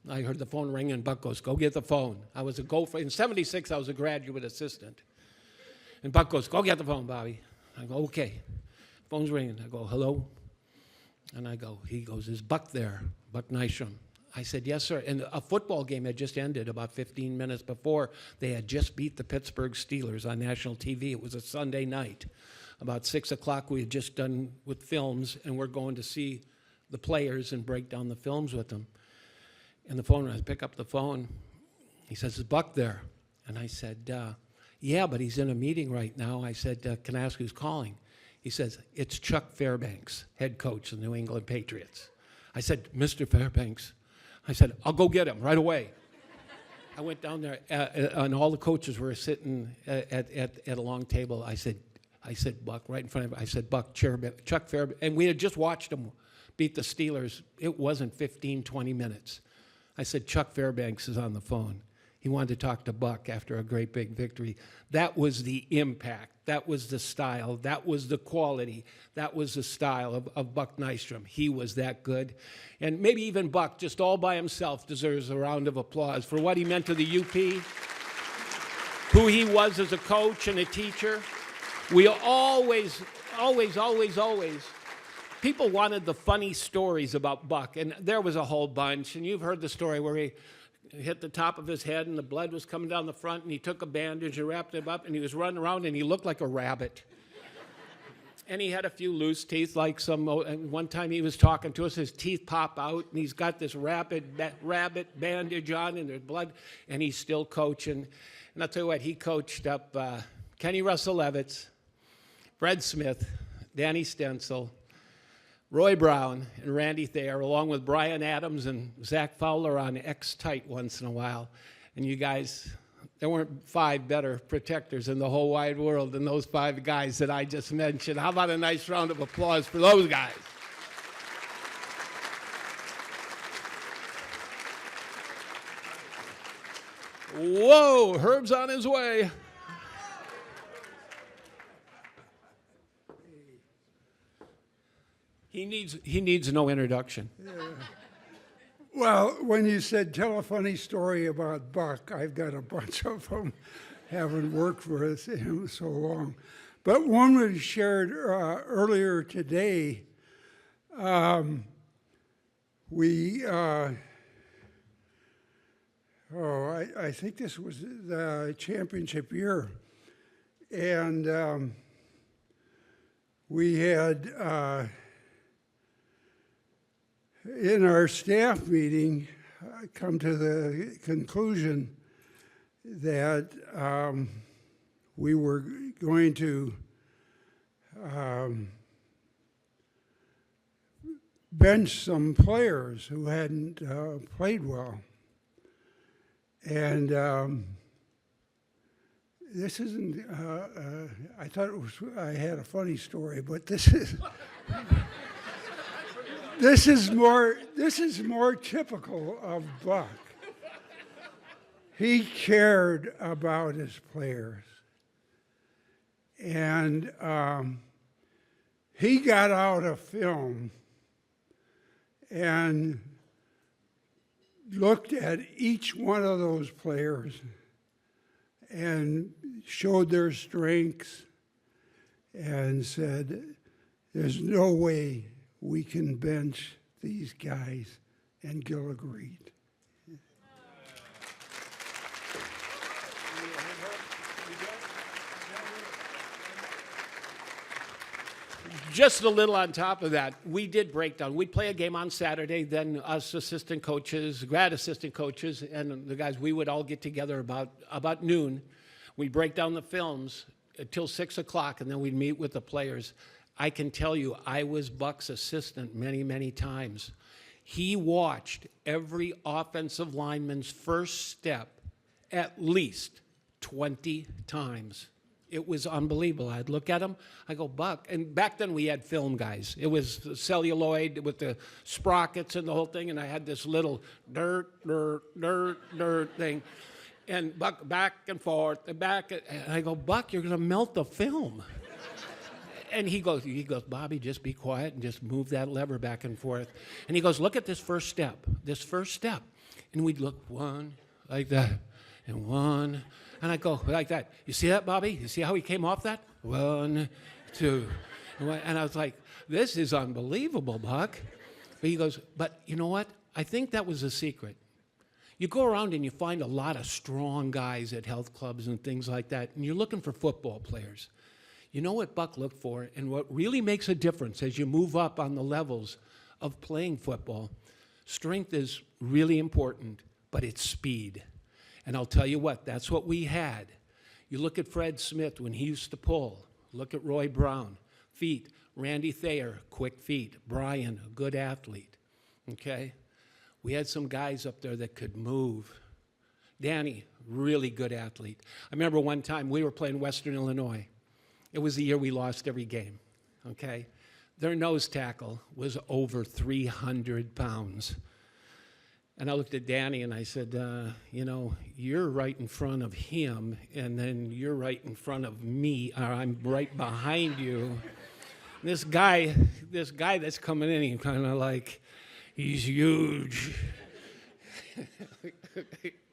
I heard the phone ring, and Buck goes, "Go get the phone." I was in '76, I was a graduate assistant. And Buck goes, "Go get the phone, Bobby." I go, "Okay." Phone's ringing. I go, "Hello?" And he goes, "Is Buck there?" Buck Nystrom. I said, "Yes, sir." And a football game had just ended about 15 minutes before. They had just beat the Pittsburgh Steelers on national TV. It was a Sunday night. About 6 o'clock, we had just done with films, and we're going to see the players and break down the films with them. And the phone, I pick up the phone. He says, "Is Buck there?" And I said, "Yeah, but he's in a meeting right now." I said, "Can I ask who's calling?" He says, "It's Chuck Fairbanks, head coach of the New England Patriots." I said, "Mr. Fairbanks," I said, "I'll go get him right away." I went down there, and all the coaches were sitting at a long table. I said, "Buck," right in front of him. I said, "Buck, Chuck Fairbanks." And we had just watched him beat the Steelers. It wasn't 15, 20 minutes. I said, "Chuck Fairbanks is on the phone. He wanted to talk to Buck after a great big victory." That was the impact. That was the style. That was the quality. That was the style of Buck Nystrom. He was that good. And maybe even Buck, just all by himself, deserves a round of applause for what he meant to the UP, who he was as a coach and a teacher. We always, people wanted the funny stories about Buck, and there was a whole bunch. And you've heard the story where he hit the top of his head and the blood was coming down the front, and he took a bandage and wrapped it up, and he was running around, and he looked like a rabbit. And he had a few loose teeth, like and one time he was talking to us, his teeth pop out, and he's got this rabbit bandage on, and there's blood, and he's still coaching. And I'll tell you what, he coached up Kenny Russell-Levitt, Fred Smith, Danny Stencil, Roy Brown, and Randy Thayer, along with Brian Adams and Zach Fowler on X-Tight once in a while. And you guys, there weren't 5 better protectors in the whole wide world than those 5 guys that I just mentioned. How about a nice round of applause for those guys? Whoa, Herb's on his way. He needs no introduction. Yeah. Well, when you said tell a funny story about Buck, I've got a bunch of them, having worked with him so long. But one was shared earlier today. I think this was the championship year. And we had, in our staff meeting, come to the conclusion that we were going to bench some players who hadn't played well. And this isn't, I thought I had a funny story, but this is... This is more typical of Buck. he cared about his players. And he got out a film and looked at each one of those players and showed their strengths and said, there's no way we can bench these guys. And Gil agreed. Just a little on top of that, we did break down. We'd play a game on Saturday, then us assistant coaches, grad assistant coaches, and the guys, we would all get together about noon. We'd break down the films until 6 o'clock, and then we'd meet with the players. I can tell you, I was Buck's assistant many, many times. He watched every offensive lineman's first step at least 20 times. It was unbelievable. I'd look at him, I go, Buck. And back then we had film, guys. It was celluloid with the sprockets and the whole thing, and I had this little dirt thing. And Buck back and forth, and back, and I go, Buck, you're gonna melt the film. And he goes, Bobby, just be quiet and just move that lever back and forth. And he goes, look at this first step. And we'd look one, like that, and one. And I go, like that. You see that, Bobby? You see how he came off that? 1, 2. And I was like, this is unbelievable, Buck. But he goes, but you know what? I think that was a secret. You go around and you find a lot of strong guys at health clubs and things like that, and you're looking for football players. You know what Buck looked for, and what really makes a difference as you move up on the levels of playing football, strength is really important, but it's speed. And I'll tell you what, that's what we had. You look at Fred Smith when he used to pull. Look at Roy Brown, feet. Randy Thayer, quick feet. Brian, a good athlete, okay? We had some guys up there that could move. Danny, really good athlete. I remember one time we were playing Western Illinois. It was the year we lost every game, okay? Their nose tackle was over 300 pounds. And I looked at Danny and I said, you know, you're right in front of him, and then you're right in front of me, or I'm right behind you. This guy that's coming in, he's kind of like, he's huge.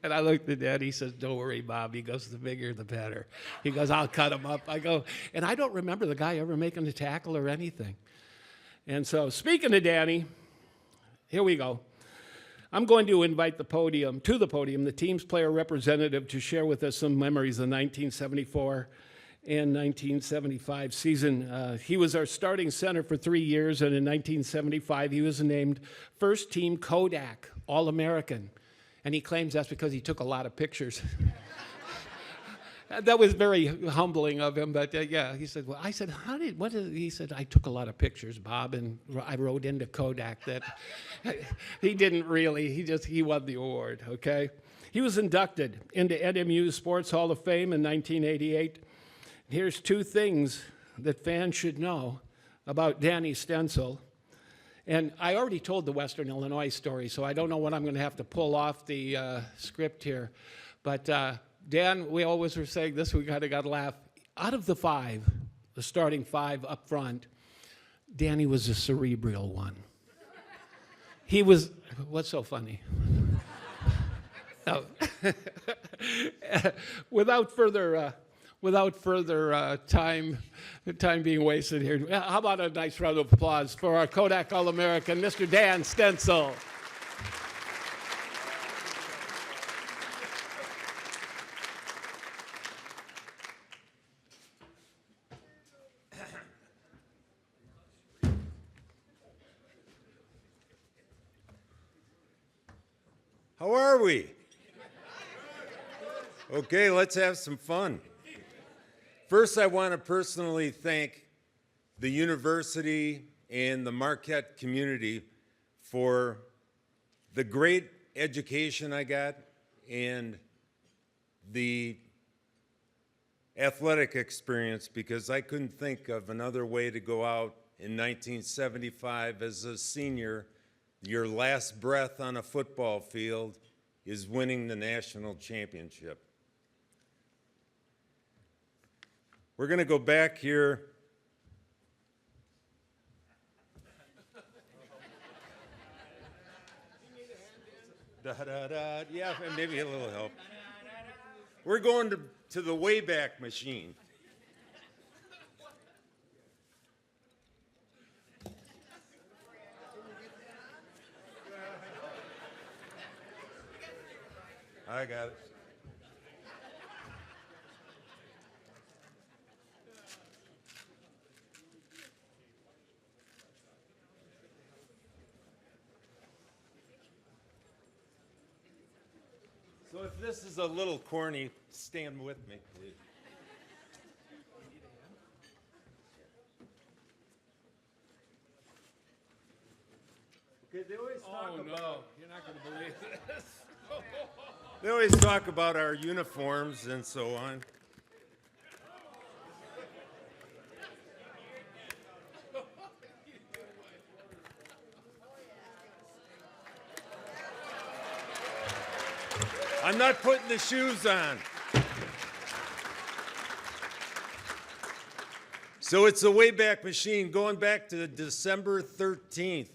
And I looked at Dad, he says, don't worry, Bob. He goes, the bigger, the better. He goes, I'll cut him up. I go, and I don't remember the guy ever making a tackle or anything. And so, speaking of Danny, here we go. I'm going to invite to the podium, the team's player representative to share with us some memories of the 1974 and 1975 season. He was our starting center for 3 years, and in 1975, he was named first team Kodak All-American. And he claims that's because he took a lot of pictures. That was very humbling of him, but yeah, he said, well, I said, he said, I took a lot of pictures, Bob, and I wrote into Kodak that he didn't really, he won the award, okay? He was inducted into NMU Sports Hall of Fame in 1988. Here's 2 things that fans should know about Danny Stencil. And I already told the Western Illinois story, so I don't know what I'm going to have to pull off the script here. But Dan, we always were saying this, we kind of got to laugh. Out of the 5, the starting 5 up front, Danny was the cerebral one. He was, what's so funny? No. Without further time being wasted here, how about a nice round of applause for our Kodak All-American, Mr. Dan Stencil. How are we? Okay, let's have some fun. First, I want to personally thank the university and the Marquette community for the great education I got and the athletic experience, because I couldn't think of another way to go out in 1975 as a senior. Your last breath on a football field is winning the national championship. We're going to go back here. Da, da, da. Yeah, maybe a little help. We're going to the Wayback Machine. I got it. So if this is a little corny, stand with me, please. Okay, they always talk about, you're not going to believe this. they always talk about our uniforms and so on. I'm not putting the shoes on. So it's a Wayback Machine going back to December 13th,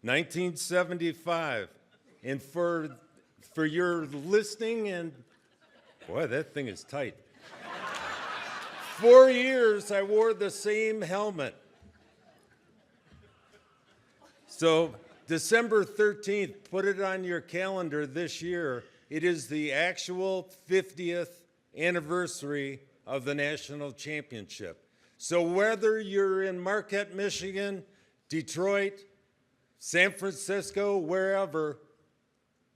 1975. And for your listening, and boy, that thing is tight. 4 years I wore the same helmet. So December 13th, put it on your calendar this year. It is the actual 50th anniversary of the national championship. So whether you're in Marquette, Michigan, Detroit, San Francisco, wherever,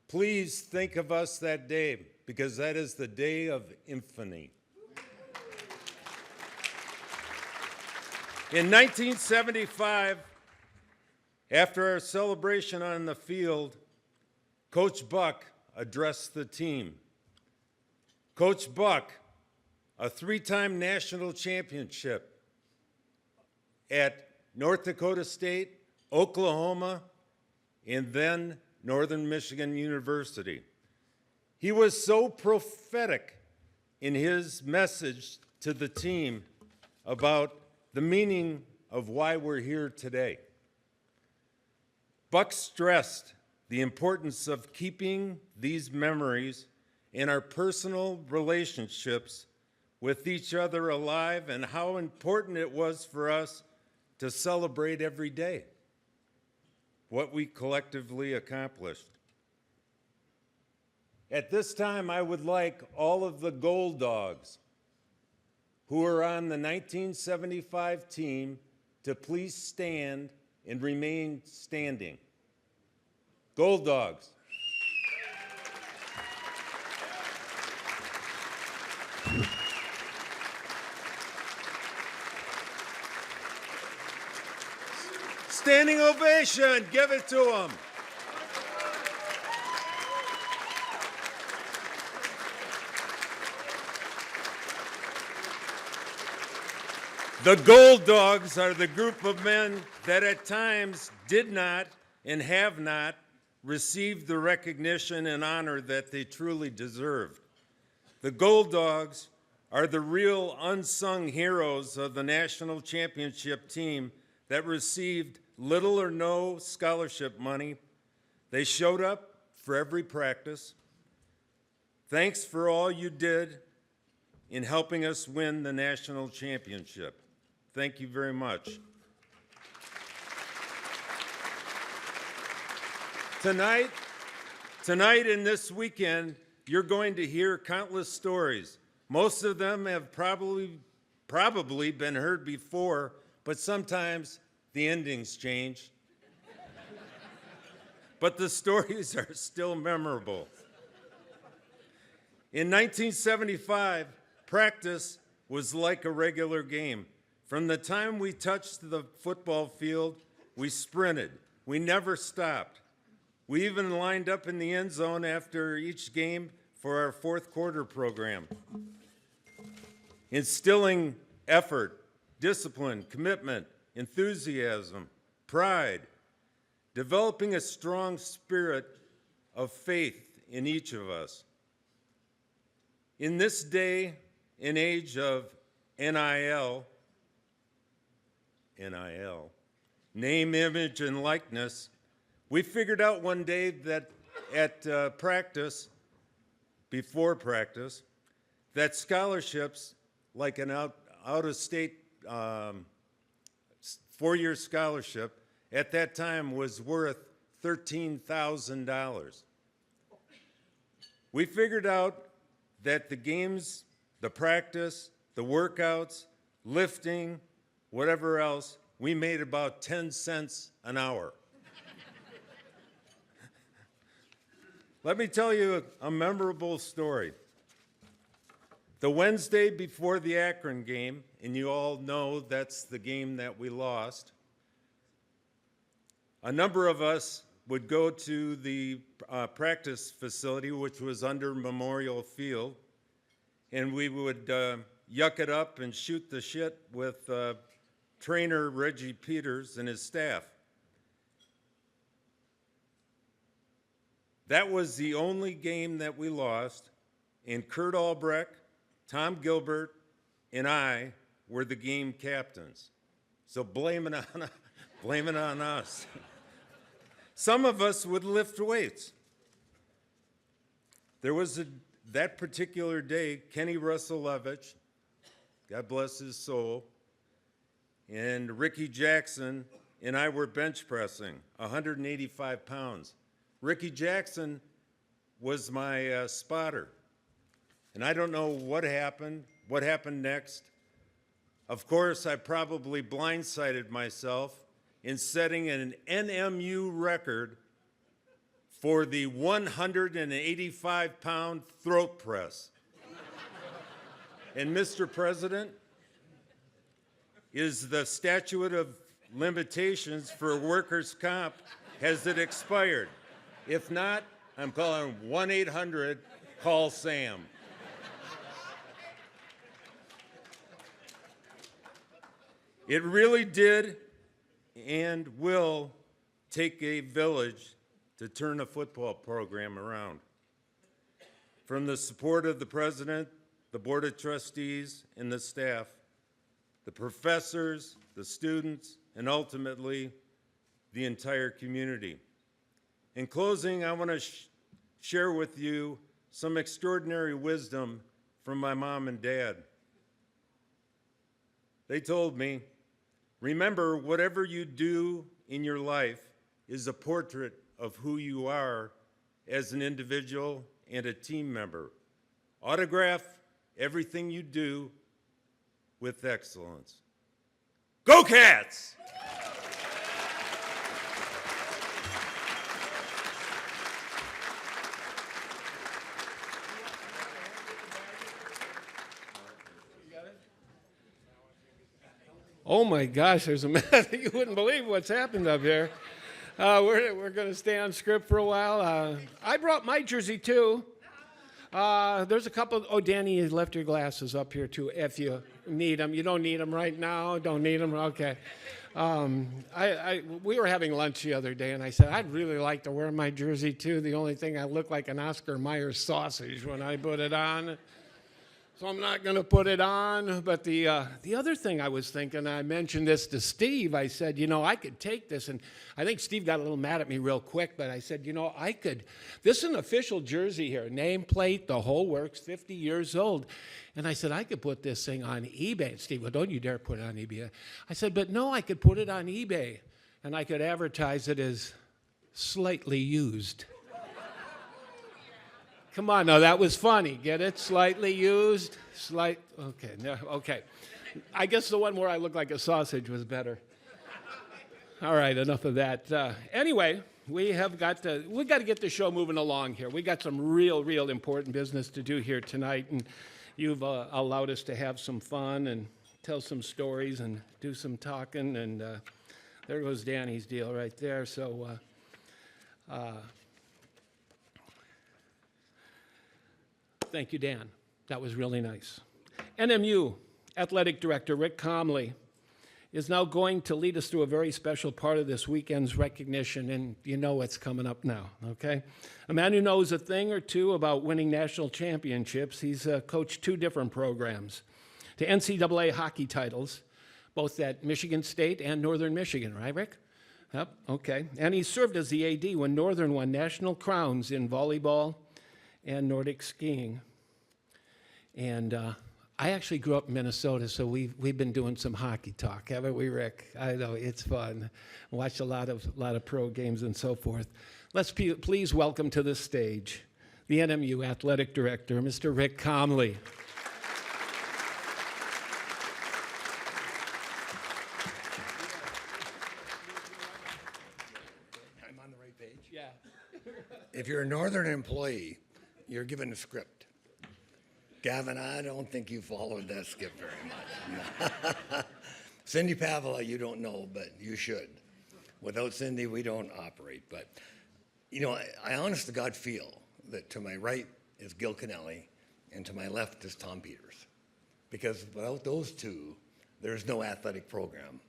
please think of us that day, because that is the day of infamy. In 1975, after our celebration on the field, Coach Buck addressed the team. Coach Buck, a three-time national championship at North Dakota State, Oklahoma, and then Northern Michigan University. He was so prophetic in his message to the team about the meaning of why we're here today. Buck stressed the importance of keeping these memories and our personal relationships with each other alive, and how important it was for us to celebrate every day what we collectively accomplished. At this time, I would like all of the Gold Dogs who are on the 1975 team to please stand and remain standing. Gold Dogs. Standing ovation, give it to them. The Gold Dogs are the group of men that at times did not and have not received the recognition and honor that they truly deserved. The Gold Dogs are the real unsung heroes of the national championship team that received little or no scholarship money. They showed up for every practice. Thanks for all you did in helping us win the national championship. Thank you very much. Tonight and this weekend, you're going to hear countless stories. Most of them have probably been heard before, but sometimes the endings change. But the stories are still memorable. In 1975, practice was like a regular game. From the time we touched the football field, we sprinted. We never stopped. We even lined up in the end zone after each game for our fourth quarter program. Instilling effort, discipline, commitment, enthusiasm, pride, developing a strong spirit of faith in each of us. In this day and age of NIL, name, image, and likeness, we figured out one day that at practice, before practice, that scholarships, like an out-of-state four-year scholarship, at that time was worth $13,000. We figured out that the games, the practice, the workouts, lifting, whatever else, we made about 10 cents an hour. Let me tell you a memorable story. The Wednesday before the Akron game, and you all know that's the game that we lost, a number of us would go to the practice facility, which was under Memorial Field, and we would yuck it up and shoot the shit with trainer Reggie Peters and his staff. That was the only game that we lost, and Kurt Albrecht, Tom Gilbert, and I were the game captains. So blame it on us. Some of us would lift weights. There was that particular day, Kenny Russellevich, God bless his soul, and Ricky Jackson and I were bench pressing, 185 pounds. Ricky Jackson was my spotter. And I don't know what happened next. Of course, I probably blindsided myself in setting an NMU record for the 185-pound throat press. And Mr. President, is the statute of limitations for workers' comp, has it expired? If not, I'm calling 1-800-CALL-SAM. It really did and will take a village to turn a football program around. From the support of the president, the board of trustees, and the staff, the professors, the students, and ultimately the entire community. In closing, I want to share with you some extraordinary wisdom from my mom and dad. They told me, remember, whatever you do in your life is a portrait of who you are as an individual and a team member. Autograph everything you do with excellence. Go Cats! Oh my gosh, there's a mess. You wouldn't believe what's happened up here. We're going to stay on script for a while. I brought my jersey too. There's a couple. Oh, Danny, you left your glasses up here too if you need them. You don't need them right now. Don't need them. Okay. We were having lunch the other day, and I said, I'd really like to wear my jersey too. The only thing, I look like an Oscar Mayer sausage when I put it on. So I'm not going to put it on. But the other thing I was thinking, I mentioned this to Steve. I said, I could take this. And I think Steve got a little mad at me real quick. But I said, I could. This is an official jersey here. Nameplate, the whole works, 50 years old. And I said, I could put this thing on eBay. And Steve, well, don't you dare put it on eBay. I said, but no, I could put it on eBay. And I could advertise it as slightly used. Come on, now that was funny. Get it? Slightly used. Okay, no, okay. I guess the one where I look like a sausage was better. All right, enough of that. Anyway, we got to get the show moving along here. We got some real important business to do here tonight, and you've allowed us to have some fun and tell some stories and do some talking. And there goes Danny's deal right there. So. Thank you, Dan. That was really nice. NMU Athletic Director Rick Comley is now going to lead us through a very special part of this weekend's recognition, and you know what's coming up now, okay? A man who knows a thing or two about winning national championships. He's coached 2 different programs to NCAA hockey titles, both at Michigan State and Northern Michigan, right, Rick? Yep, okay. And he served as the AD when Northern won national crowns in volleyball and Nordic skiing. And I actually grew up in Minnesota, so we've been doing some hockey talk, haven't we, Rick? I know, it's fun. Watched a lot of pro games and so forth. Let's please welcome to the stage the NMU Athletic Director, Mr. Rick Comley. I'm on the right page? Yeah. If you're a Northern employee, you're given a script. Gavin, I don't think you followed that script very much. Cindy Pavla, you don't know, but you should. Without Cindy, we don't operate. But, you know, I honest to God feel that to my right is Gil Kennelly, and to my left is Tom Peters. Because without those two, there's no athletic program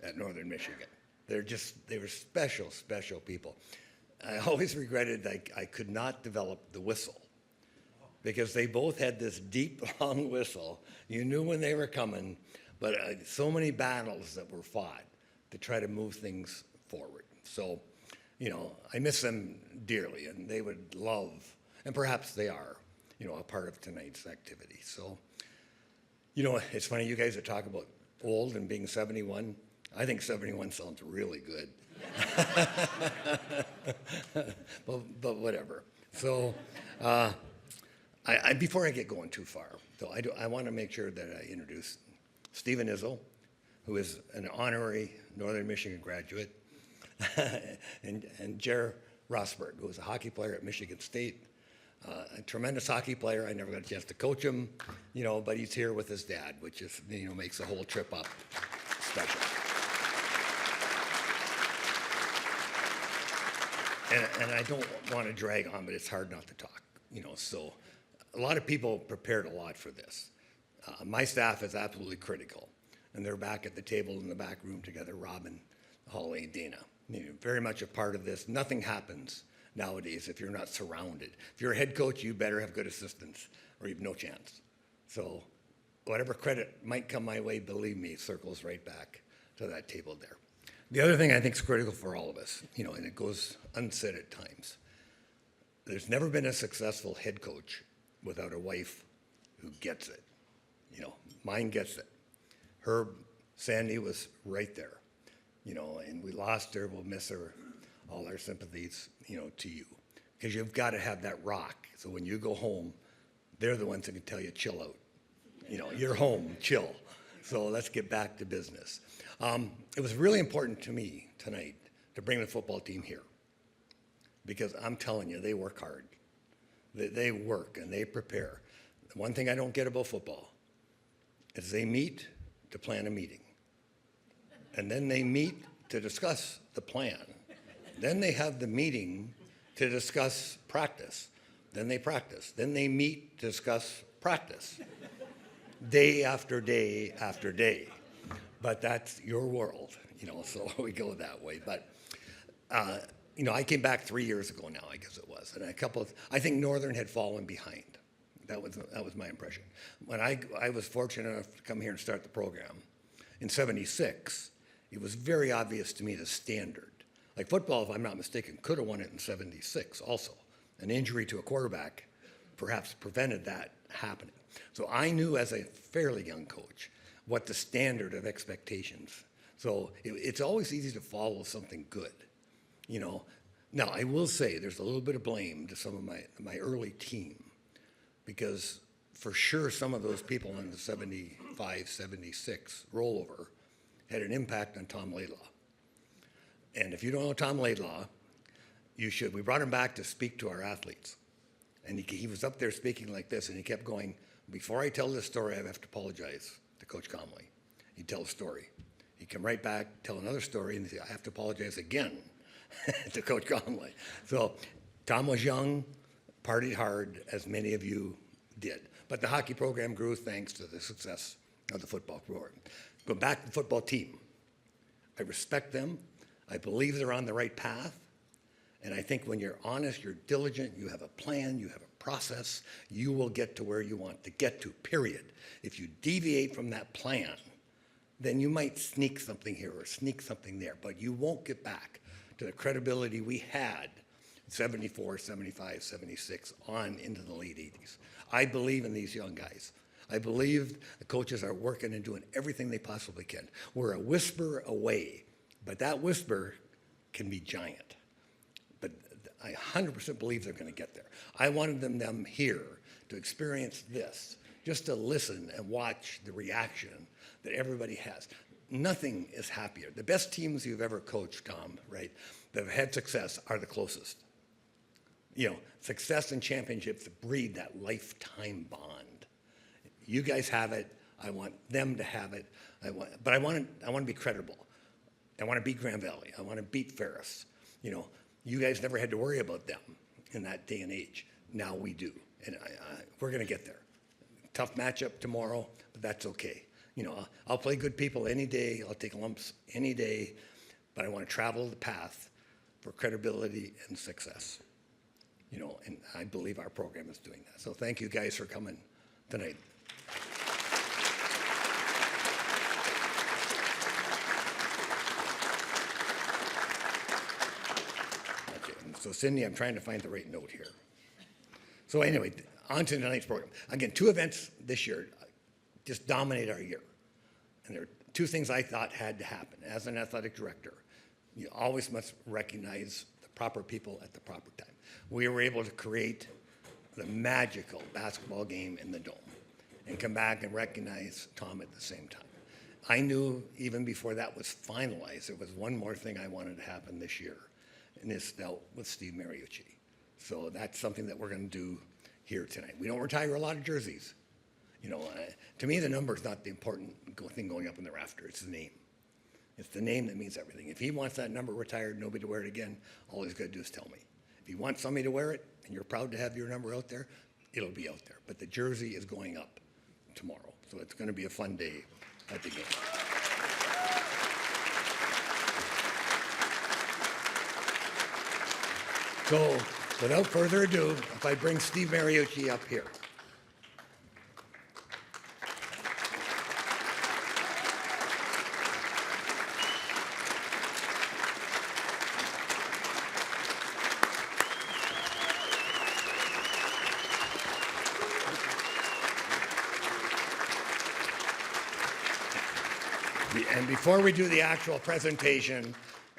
at Northern Michigan. They were special, special people. I always regretted that I could not develop the whistle, because they both had this deep, long whistle. You knew when they were coming, but so many battles that were fought to try to move things forward. So, you know, I miss them dearly, and they would love, and perhaps they are, you know, a part of tonight's activity. So, you know, it's funny, you guys are talking about old and being 71. I think 71 sounds really good. but whatever. So, before I get going too far, though, I want to make sure that I introduce Stephen Izzo, who is an honorary Northern Michigan graduate, and Jer Rosberg, who was a hockey player at Michigan State, a tremendous hockey player. I never got a chance to coach him, you know, but he's here with his dad, which is, you know, makes the whole trip up special. And I don't want to drag on, but it's hard not to talk, you know, so a lot of people prepared a lot for this. My staff is absolutely critical, and they're back at the table in the back room together, Robin, Holly, Dana. You know, very much a part of this. Nothing happens nowadays if you're not surrounded. If you're a head coach, you better have good assistants, or you have no chance. So whatever credit might come my way, believe me, circles right back to that table there. The other thing I think is critical for all of us, you know, and it goes unsaid at times, there's never been a successful head coach without a wife who gets it. You know, mine gets it. Herb, Sandy was right there, you know, and we lost her, we'll miss her. All our sympathies, you know, to you. Because you've got to have that rock. So when you go home, they're the ones that can tell you, chill out. You know, you're home, chill. So let's get back to business. It was really important to me tonight to bring the football team here. Because I'm telling you, they work hard. They work and they prepare. The one thing I don't get about football is they meet to plan a meeting. And then they meet to discuss the plan. Then they have the meeting to discuss practice. Then they practice. Then they meet to discuss practice. Day after day after day. But that's your world, you know, so we go that way. But, you know, I came back 3 years ago now, I guess it was, and I think Northern had fallen behind. That was my impression. When I was fortunate enough to come here and start the program in '76, it was very obvious to me the standard. Like football, if I'm not mistaken, could have won it in '76 also. An injury to a quarterback perhaps prevented that happening. So I knew as a fairly young coach what the standard of expectations. So it's always easy to follow something good, you know. Now, I will say there's a little bit of blame to some of my early team, because for sure some of those people in the 75, 76 rollover had an impact on Tom Laidlaw. And if you don't know Tom Laidlaw, you should. We brought him back to speak to our athletes. And he was up there speaking like this, and he kept going, before I tell this story, I have to apologize to Coach Comley. He'd tell a story. He'd come right back, tell another story, and he'd say, I have to apologize again to Coach Comley. So Tom was young, partied hard, as many of you did. But the hockey program grew thanks to the success of the football program. Go back to the football team. I respect them. I believe they're on the right path. And I think when you're honest, you're diligent, you have a plan, you have a process, you will get to where you want to get to, period. If you deviate from that plan, then you might sneak something here or sneak something there, but you won't get back to the credibility we had in 74, 75, 76, on into the late 80s. I believe in these young guys. I believe the coaches are working and doing everything they possibly can. We're a whisper away, but that whisper can be giant. But I 100% believe they're going to get there. I wanted them here to experience this, just to listen and watch the reaction that everybody has. Nothing is happier. The best teams you've ever coached, Tom, right, that have had success are the closest. You know, success and championships breed that lifetime bond. You guys have it. I want them to have it. But I want to be credible. I want to beat Grand Valley. I want to beat Ferris. You know, you guys never had to worry about them in that day and age. Now we do, and we're going to get there. Tough matchup tomorrow, but that's okay. You know, I'll play good people any day. I'll take lumps any day, but I want to travel the path for credibility and success. You know, and I believe our program is doing that. So thank you guys for coming tonight. Okay, so Cindy, I'm trying to find the right note here. So anyway, on to tonight's program. Again, 2 events this year just dominate our year. And there are 2 things I thought had to happen. As an athletic director, you always must recognize the proper people at the proper time. We were able to create the magical basketball game in the Dome and come back and recognize Tom at the same time. I knew even before that was finalized, there was one more thing I wanted to happen this year, and this dealt with Steve Mariucci. So that's something that we're going to do here tonight. We don't retire a lot of jerseys. You know, to me, the number is not the important thing going up in the rafter. It's the name. It's the name that means everything. If he wants that number retired, nobody to wear it again, all he's got to do is tell me. If you want somebody to wear it, and you're proud to have your number out there, it'll be out there. But the jersey is going up tomorrow, so it's going to be a fun day at the game. So, without further ado, if I bring Steve Mariucci up here. And before we do the actual presentation,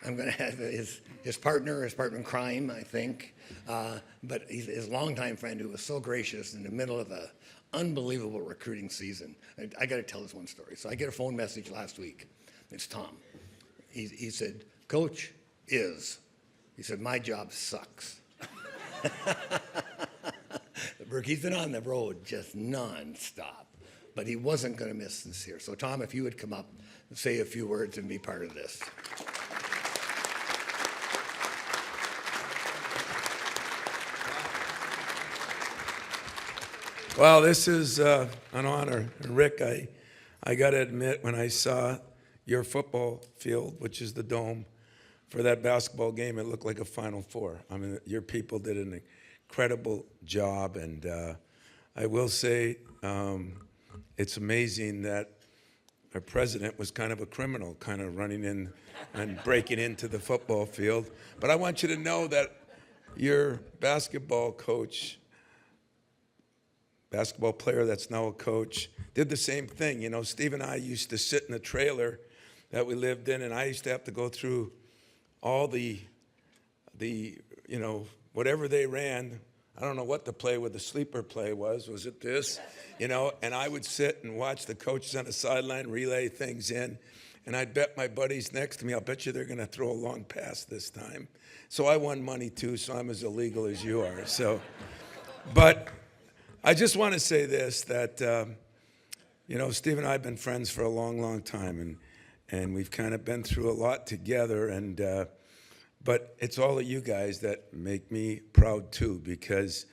I'm going to have his partner in crime, I think, but he's his longtime friend who was so gracious in the middle of an unbelievable recruiting season. I got to tell this one story. So I get a phone message last week. It's Tom. He said, Coach, he said, my job sucks. He's been on the road just nonstop, but he wasn't going to miss this year. So Tom, if you would come up and say a few words and be part of this. Well, this is an honor. And Rick, I got to admit, when I saw your football field, which is the Dome, for that basketball game, it looked like a Final Four. I mean, your people did an incredible job, and I will say it's amazing that our president was kind of a criminal, kind of running in and breaking into the football field. But I want you to know that your basketball coach, basketball player that's now a coach, did the same thing. You know, Steve and I used to sit in the trailer that we lived in, and I used to have to go through all the you know, whatever they ran. I don't know what the play with the sleeper play was. Was it this? You know, and I would sit and watch the coaches on the sideline relay things in, and I'd bet my buddies next to me, I'll bet you they're going to throw a long pass this time. So I won money too, so I'm as illegal as you are. So, but I just want to say this, that, you know, Steve and I have been friends for a long, long time, and we've kind of been through a lot together, and but it's all of you guys that make me proud too, because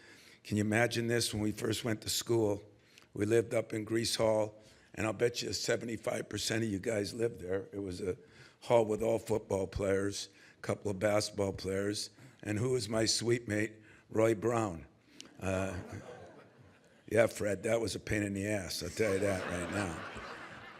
can you imagine this? When we first went to school, we lived up in Grease Hall, and I'll bet you 75% of you guys lived there. It was a hall with all football players, a couple of basketball players, and who was my suite mate? Roy Brown. Yeah, Fred, that was a pain in the ass, I'll tell you that right now.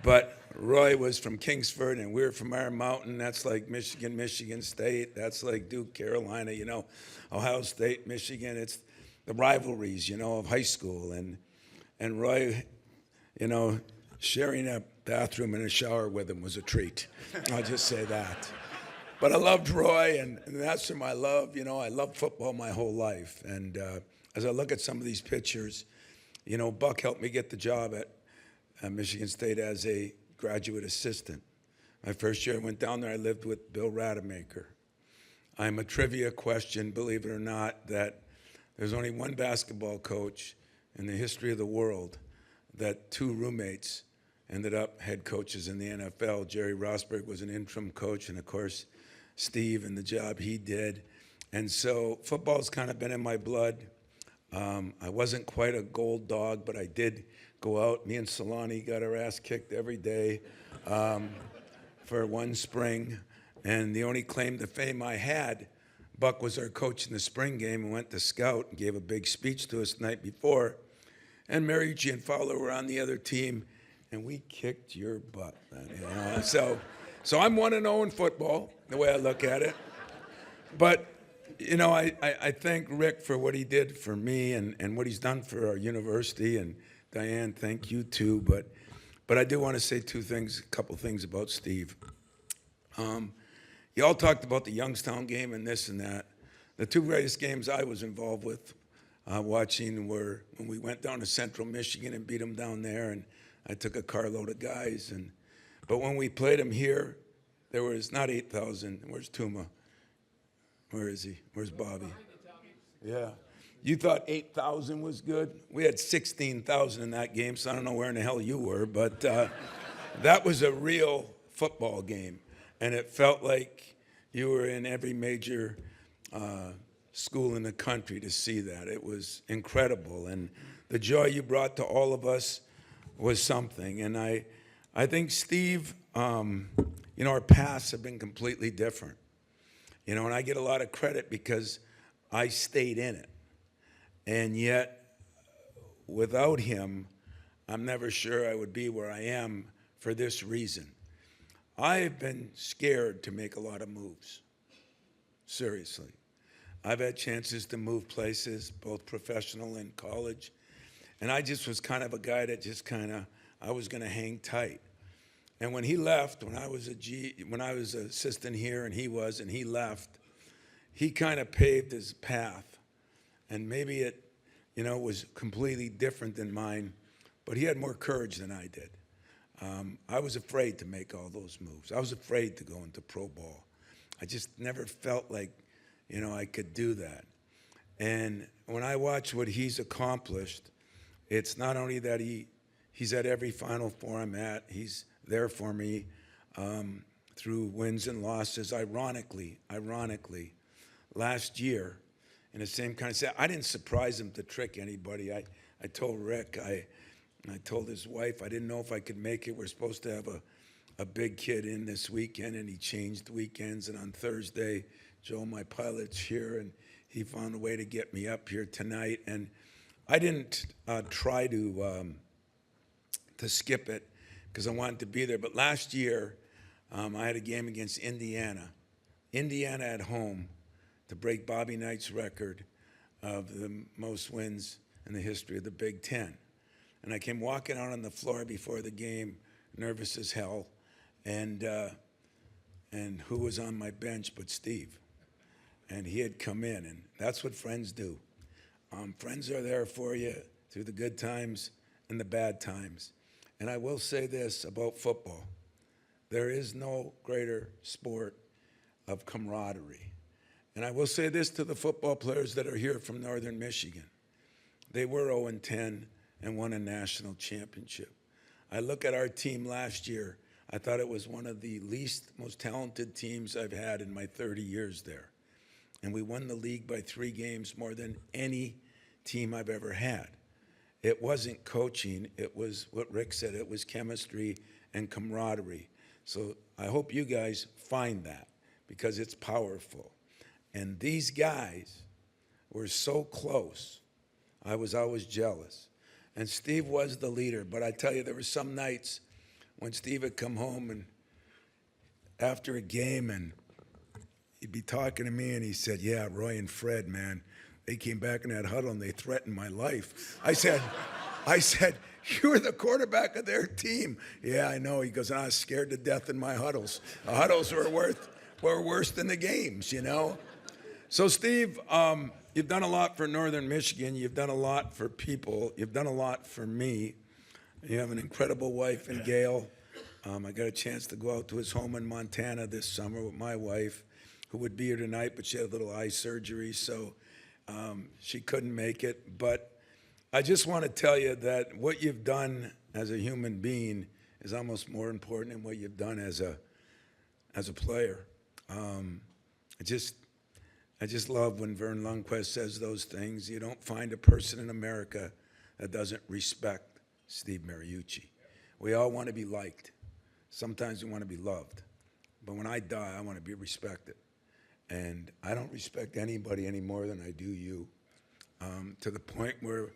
But Roy was from Kingsford, and we were from Iron Mountain. That's like Michigan, Michigan State. That's like Duke, Carolina, you know, Ohio State, Michigan. It's the rivalries, you know, of high school. And Roy, you know, sharing a bathroom and a shower with him was a treat. I'll just say that. But I loved Roy, and that's from my love. You know, I loved football my whole life. And as I look at some of these pictures, you know, Buck helped me get the job at Michigan State as a graduate assistant. My first year I went down there, I lived with Bill Rademacher. I'm a trivia question, believe it or not, that there's only one basketball coach in the history of the world that 2 roommates ended up head coaches in the NFL. Jerry Rosberg was an interim coach, and of course, Steve and the job he did. And so football's kind of been in my blood. I wasn't quite a gold dog, but I did go out. Me and Solani got our ass kicked every day for one spring. And the only claim to fame I had, Buck was our coach in the spring game and went to scout and gave a big speech to us the night before. And Mariucci and Fowler were on the other team, and we kicked your butt. You know? So I'm 1-0 in football, the way I look at it. But you know, I thank Rick for what he did for me and what he's done for our university. And Diane, thank you too. But I do want to say a couple things about Steve. You all talked about the Youngstown game and this and that. The 2 greatest games I was involved with watching were when we went down to Central Michigan and beat them down there, and I took a carload of guys. But when we played them here, there was not 8,000. Where's Tuma? Where is he? Where's Bobby? Yeah. You thought 8,000 was good? We had 16,000 in that game, so I don't know where in the hell you were, but that was a real football game. And it felt like you were in every major school in the country to see that. It was incredible. And the joy you brought to all of us was something. And I think, Steve, you know, our paths have been completely different. You know, and I get a lot of credit because I stayed in it. And yet, without him, I'm never sure I would be where I am for this reason. I've been scared to make a lot of moves. Seriously. I've had chances to move places, both professional and college. And I just was kind of a guy that just I was going to hang tight. And when he left, when I was an assistant here and he left, he kind of paved his path. And maybe it, you know, was completely different than mine, but he had more courage than I did. I was afraid to make all those moves. I was afraid to go into pro ball. I just never felt like, you know, I could do that. And when I watch what he's accomplished, it's not only that he's at every Final Four I'm at, he's there for me through wins and losses. Ironically, last year, in the same kind of set, I didn't surprise him to trick anybody. I told Rick, I told his wife, I didn't know if I could make it. We're supposed to have a big kid in this weekend, and he changed weekends. And on Thursday, Joe, my pilot's here, and he found a way to get me up here tonight. And I didn't try to skip it, because I wanted to be there. But last year, I had a game against Indiana at home, to break Bobby Knight's record of the most wins in the history of the Big Ten. And I came walking out on the floor before the game, nervous as hell, and who was on my bench but Steve? And he had come in, and that's what friends do. Friends are there for you through the good times and the bad times. And I will say this about football. There is no greater sport of camaraderie. And I will say this to the football players that are here from Northern Michigan. They were 0-10 and won a national championship. I look at our team last year. I thought it was one of the most talented teams I've had in my 30 years there. And we won the league by 3 games more than any team I've ever had. It wasn't coaching. It was what Rick said. It was chemistry and camaraderie. So I hope you guys find that because it's powerful. And these guys were so close. I was always jealous. And Steve was the leader, but I tell you, there were some nights when Steve would come home and after a game and he'd be talking to me and he said, yeah, Roy and Fred, man, they came back in that huddle and they threatened my life. I said, you were the quarterback of their team. Yeah, I know. He goes, I was scared to death in my huddles. The huddles were worse than the games, you know? So Steve, you've done a lot for Northern Michigan. You've done a lot for people. You've done a lot for me. You have an incredible wife in Gail. I got a chance to go out to his home in Montana this summer with my wife, who would be here tonight, but she had a little eye surgery, so she couldn't make it. But I just want to tell you that what you've done as a human being is almost more important than what you've done as a player. I just love when Vern Lundquist says those things. You don't find a person in America that doesn't respect Steve Mariucci. We all want to be liked. Sometimes we want to be loved. But when I die, I want to be respected. And I don't respect anybody any more than I do you, to the point where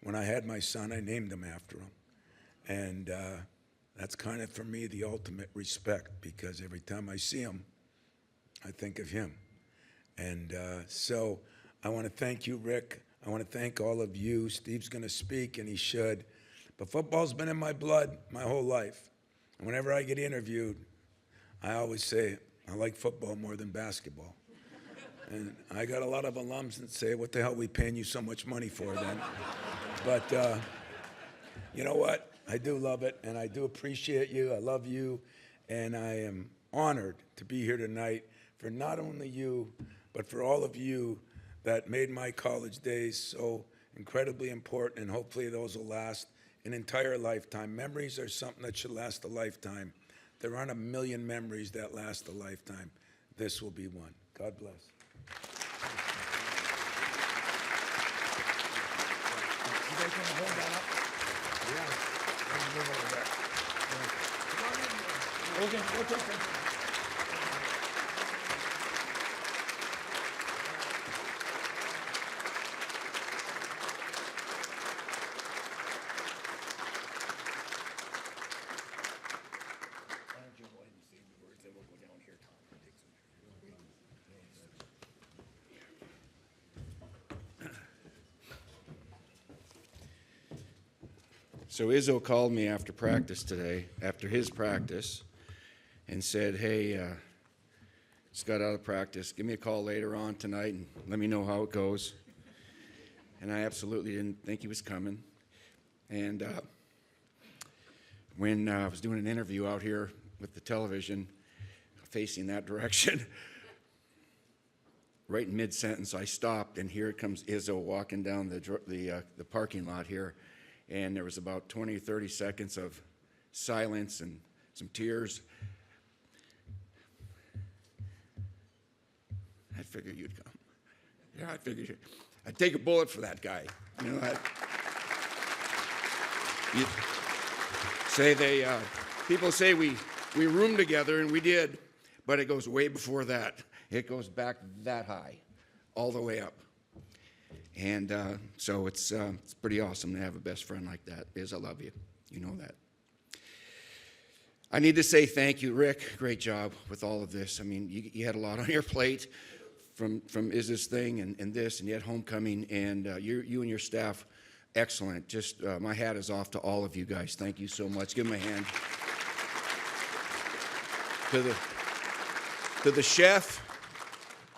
when I had my son, I named him after him. And that's kind of, for me, the ultimate respect, because every time I see him, I think of him. And so I want to thank you, Rick. I want to thank all of you. Steve's going to speak, and he should. But football's been in my blood my whole life. And whenever I get interviewed, I always say, I like football more than basketball. And I got a lot of alums that say, what the hell are we paying you so much money for then? But you know what? I do love it, and I do appreciate you. I love you, and I am honored to be here tonight for not only you, but for all of you that made my college days so incredibly important, and hopefully those will last an entire lifetime. Memories are something that should last a lifetime. There aren't a million memories that last a lifetime. This will be one. God bless. You guys want to hold that up? Yeah. Okay. So Izzo called me after practice today, after his practice, and said, hey, just got out of practice. Give me a call later on tonight and let me know how it goes. And I absolutely didn't think he was coming. And when I was doing an interview out here with the television, facing that direction, right in mid-sentence, I stopped, and here comes Izzo walking down the parking lot here. And there was about 20 or 30 seconds of silence and some tears. I figured you'd come. Yeah, I figured I'd take a bullet for that guy. You know, people say we roomed together, and we did, but it goes way before that. It goes back that high, all the way up. And so it's pretty awesome to have a best friend like that. Iz, I love you. You know that. I need to say thank you, Rick. Great job with all of this. I mean, you had a lot on your plate from Iz's thing and this, and you had homecoming, and you and your staff, excellent. Just my hat is off to all of you guys. Thank you so much. Give them a hand. To the chef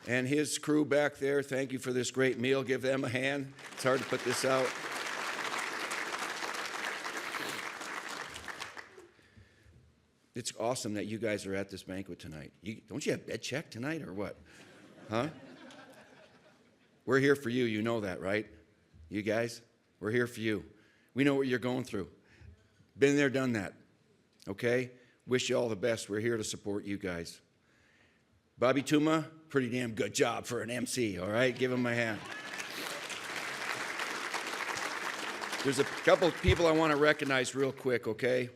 and his crew back there, thank you for this great meal. Give them a hand. It's hard to put this out. It's awesome that you guys are at this banquet tonight. Don't you have bed check tonight or what? Huh? We're here for you. You know that, right? You guys, we're here for you. We know what you're going through. Been there, done that. Okay? Wish you all the best. We're here to support you guys. Bobby Tuma, pretty damn good job for an MC, all right? Give him a hand. There's a couple of people I want to recognize real quick, okay?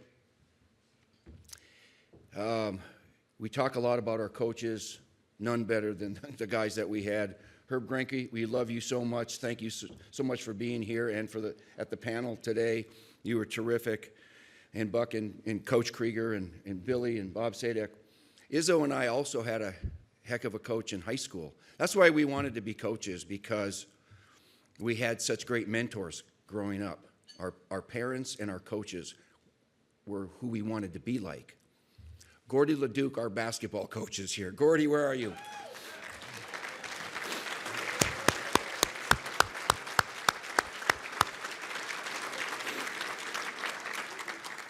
We talk a lot about our coaches, none better than the guys that we had. Herb Grenke, we love you so much. Thank you so much for being here and at the panel today. You were terrific. And Buck and Coach Krieger and Billy and Bob Sadek. Izzo and I also had a heck of a coach in high school. That's why we wanted to be coaches, because we had such great mentors growing up. Our parents and our coaches were who we wanted to be like. Gordy LeDuc, our basketball coach, is here. Gordy, where are you?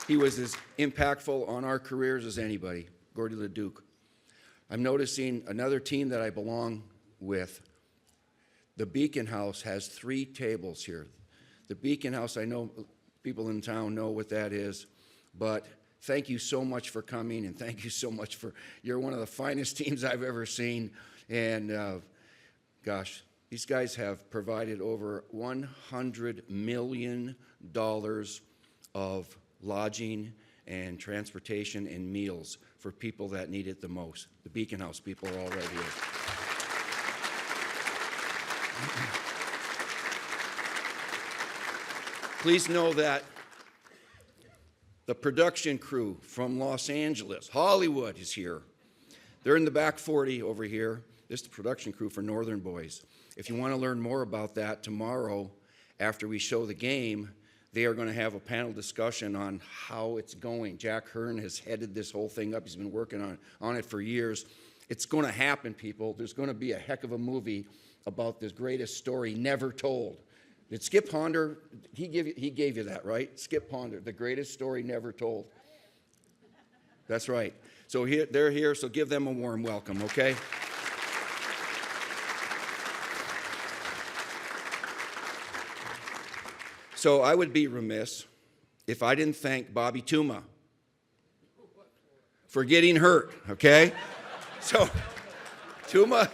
He was as impactful on our careers as anybody, Gordy LeDuc. I'm noticing another team that I belong with. The Beacon House has 3 tables here. The Beacon House, I know people in town know what that is, but thank you so much for coming, and thank you so much you're one of the finest teams I've ever seen. And gosh, these guys have provided over $100 million of lodging and transportation and meals for people that need it the most. The Beacon House people are all right here. Please know that the production crew from Los Angeles, Hollywood, is here. They're in the back 40 over here. This is the production crew for Northern Boys. If you want to learn more about that, tomorrow, after we show the game, they are going to have a panel discussion on how it's going. Jack Hearn has headed this whole thing up. He's been working on it for years. It's going to happen, people. There's going to be a heck of a movie about this greatest story never told. Did Skip Ponder, he gave you that, right? Skip Ponder, the greatest story never told. That's right. So they're here, so give them a warm welcome, okay? So I would be remiss if I didn't thank Bobby Tuma for getting hurt, okay? So Tuma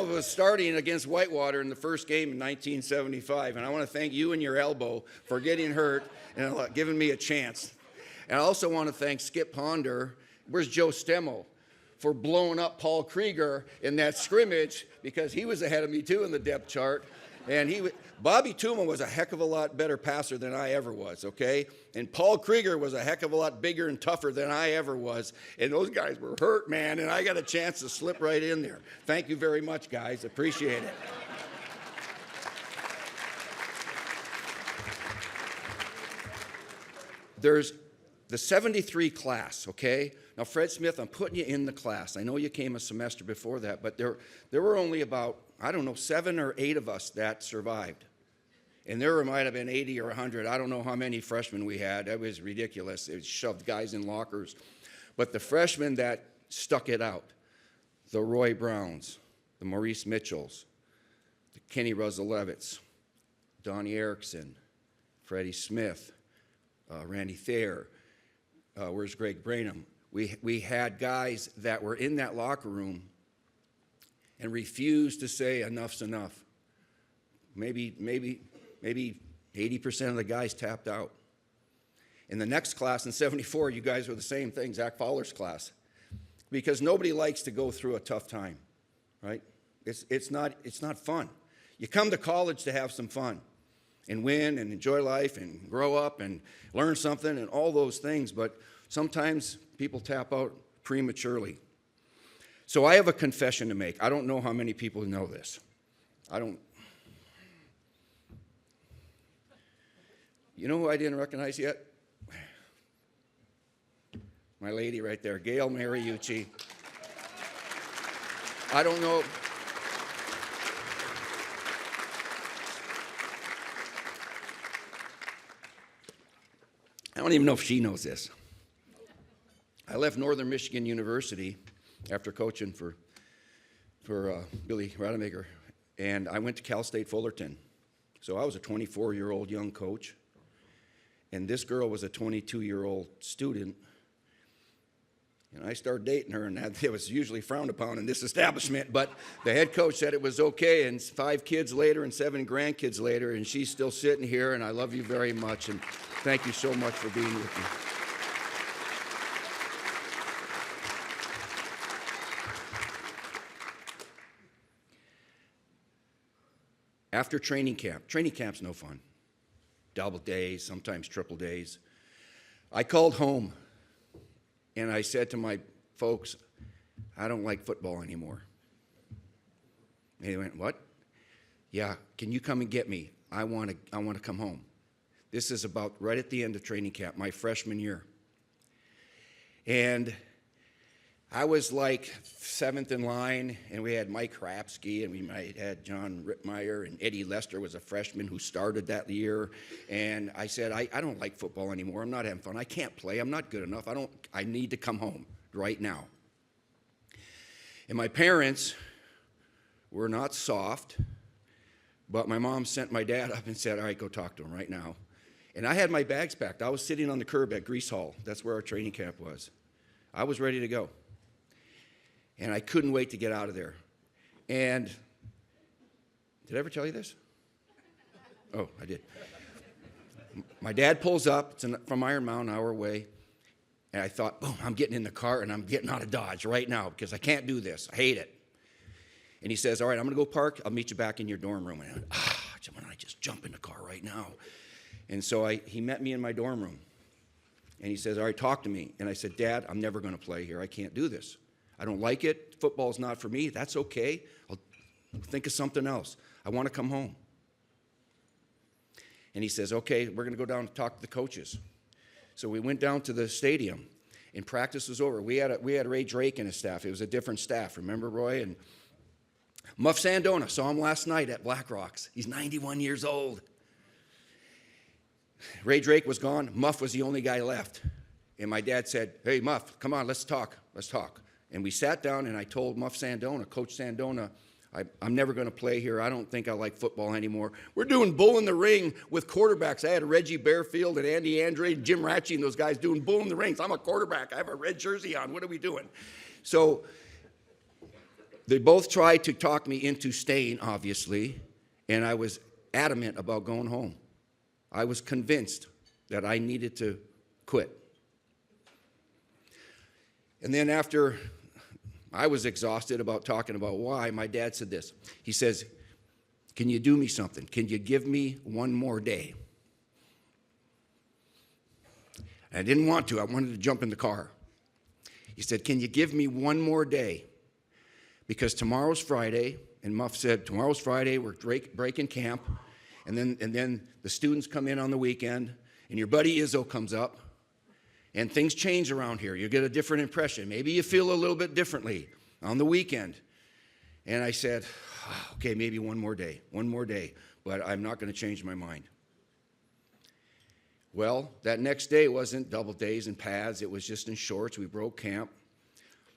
was starting against Whitewater in the first game in 1975, and I want to thank you and your elbow for getting hurt and giving me a chance. And I also want to thank Skip Ponder, where's Joe Stemo, for blowing up Paul Krieger in that scrimmage, because he was ahead of me too in the depth chart. And Bobby Tuma was a heck of a lot better passer than I ever was, okay? And Paul Krieger was a heck of a lot bigger and tougher than I ever was. And those guys were hurt, man, and I got a chance to slip right in there. Thank you very much, guys. Appreciate it. There's the 73 class, okay? Now, Fred Smith, I'm putting you in the class. I know you came a semester before that, but there were only about, 7 or 8 of us that survived. And there might have been 80 or 100. I don't know how many freshmen we had. That was ridiculous. It shoved guys in lockers. But the freshmen that stuck it out, the Roy Browns, the Maurice Mitchells, the Kenny Ruzelevitz, Donnie Erickson, Freddie Smith, Randy Thayer, where's Greg Branham? We had guys that were in that locker room and refused to say enough's enough. Maybe 80% of the guys tapped out. In the next class in 74, you guys were the same thing, Zach Fowler's class, because nobody likes to go through a tough time, right? It's not fun. You come to college to have some fun and win and enjoy life and grow up and learn something and all those things, but sometimes people tap out prematurely. So I have a confession to make. I don't know how many people know this. You know who I didn't recognize yet? My lady right there, Gail Mariucci. I don't know. I don't even know if she knows this. I left Northern Michigan University after coaching for Billy Rademacher, and I went to Cal State Fullerton. So I was a 24-year-old young coach, and this girl was a 22-year-old student. And I started dating her, and it was usually frowned upon in this establishment, but the head coach said it was okay, and 5 kids later and 7 grandkids later, and she's still sitting here, and I love you very much, and thank you so much for being with me. After training camp's no fun. Double days, sometimes triple days. I called home and I said to my folks, I don't like football anymore. And they went, what? Yeah, can you come and get me? I want to come home. This is about right at the end of training camp, my freshman year. And I was like 7th in line, and we had Mike Hrapsky, and we might had John Rittmeyer, and Eddie Lester was a freshman who started that year. And I said, I don't like football anymore. I'm not having fun. I can't play. I'm not good enough. I need to come home right now. And my parents were not soft, but my mom sent my dad up and said, all right, go talk to him right now. And I had my bags packed. I was sitting on the curb at Grease Hall. That's where our training camp was. I was ready to go. And I couldn't wait to get out of there. And did I ever tell you this? Oh, I did. My dad pulls up. It's from Iron Mountain, an hour away. And I thought, boom, I'm getting in the car and I'm getting out of Dodge right now because I can't do this. I hate it. And he says, all right, I'm going to go park. I'll meet you back in your dorm room. And I went, why don't I just jump in the car right now? And so he met me in my dorm room. And he says, all right, talk to me. And I said, Dad, I'm never going to play here. I can't do this. I don't like it. Football's not for me. That's okay. I'll think of something else. I want to come home. And he says, okay, we're going to go down and talk to the coaches. So we went down to the stadium, and practice was over. We had Ray Drake and his staff. It was a different staff. Remember, Roy? And Muff Sandona, saw him last night at Black Rocks. He's 91 years old. Ray Drake was gone. Muff was the only guy left. And my dad said, hey, Muff, come on, let's talk. Let's talk. And we sat down, and I told Muff Sandona, Coach Sandona, I'm never going to play here. I don't think I like football anymore. We're doing bull in the ring with quarterbacks. I had Reggie Bearfield and Andy Andre and Jim Ratchie and those guys doing bull in the rings. I'm a quarterback. I have a red jersey on. What are we doing? So they both tried to talk me into staying, obviously, and I was adamant about going home. I was convinced that I needed to quit. And then after I was exhausted about talking about why, my dad said this. He says, can you do me something? Can you give me one more day? I didn't want to. I wanted to jump in the car. He said, can you give me one more day? Because tomorrow's Friday, and Muff said, tomorrow's Friday, we're breaking camp, and then the students come in on the weekend, and your buddy Izzo comes up, and things change around here. You get a different impression. Maybe you feel a little bit differently on the weekend. And I said, okay, maybe one more day, but I'm not going to change my mind. Well, that next day wasn't double days and pads. It was just in shorts. We broke camp.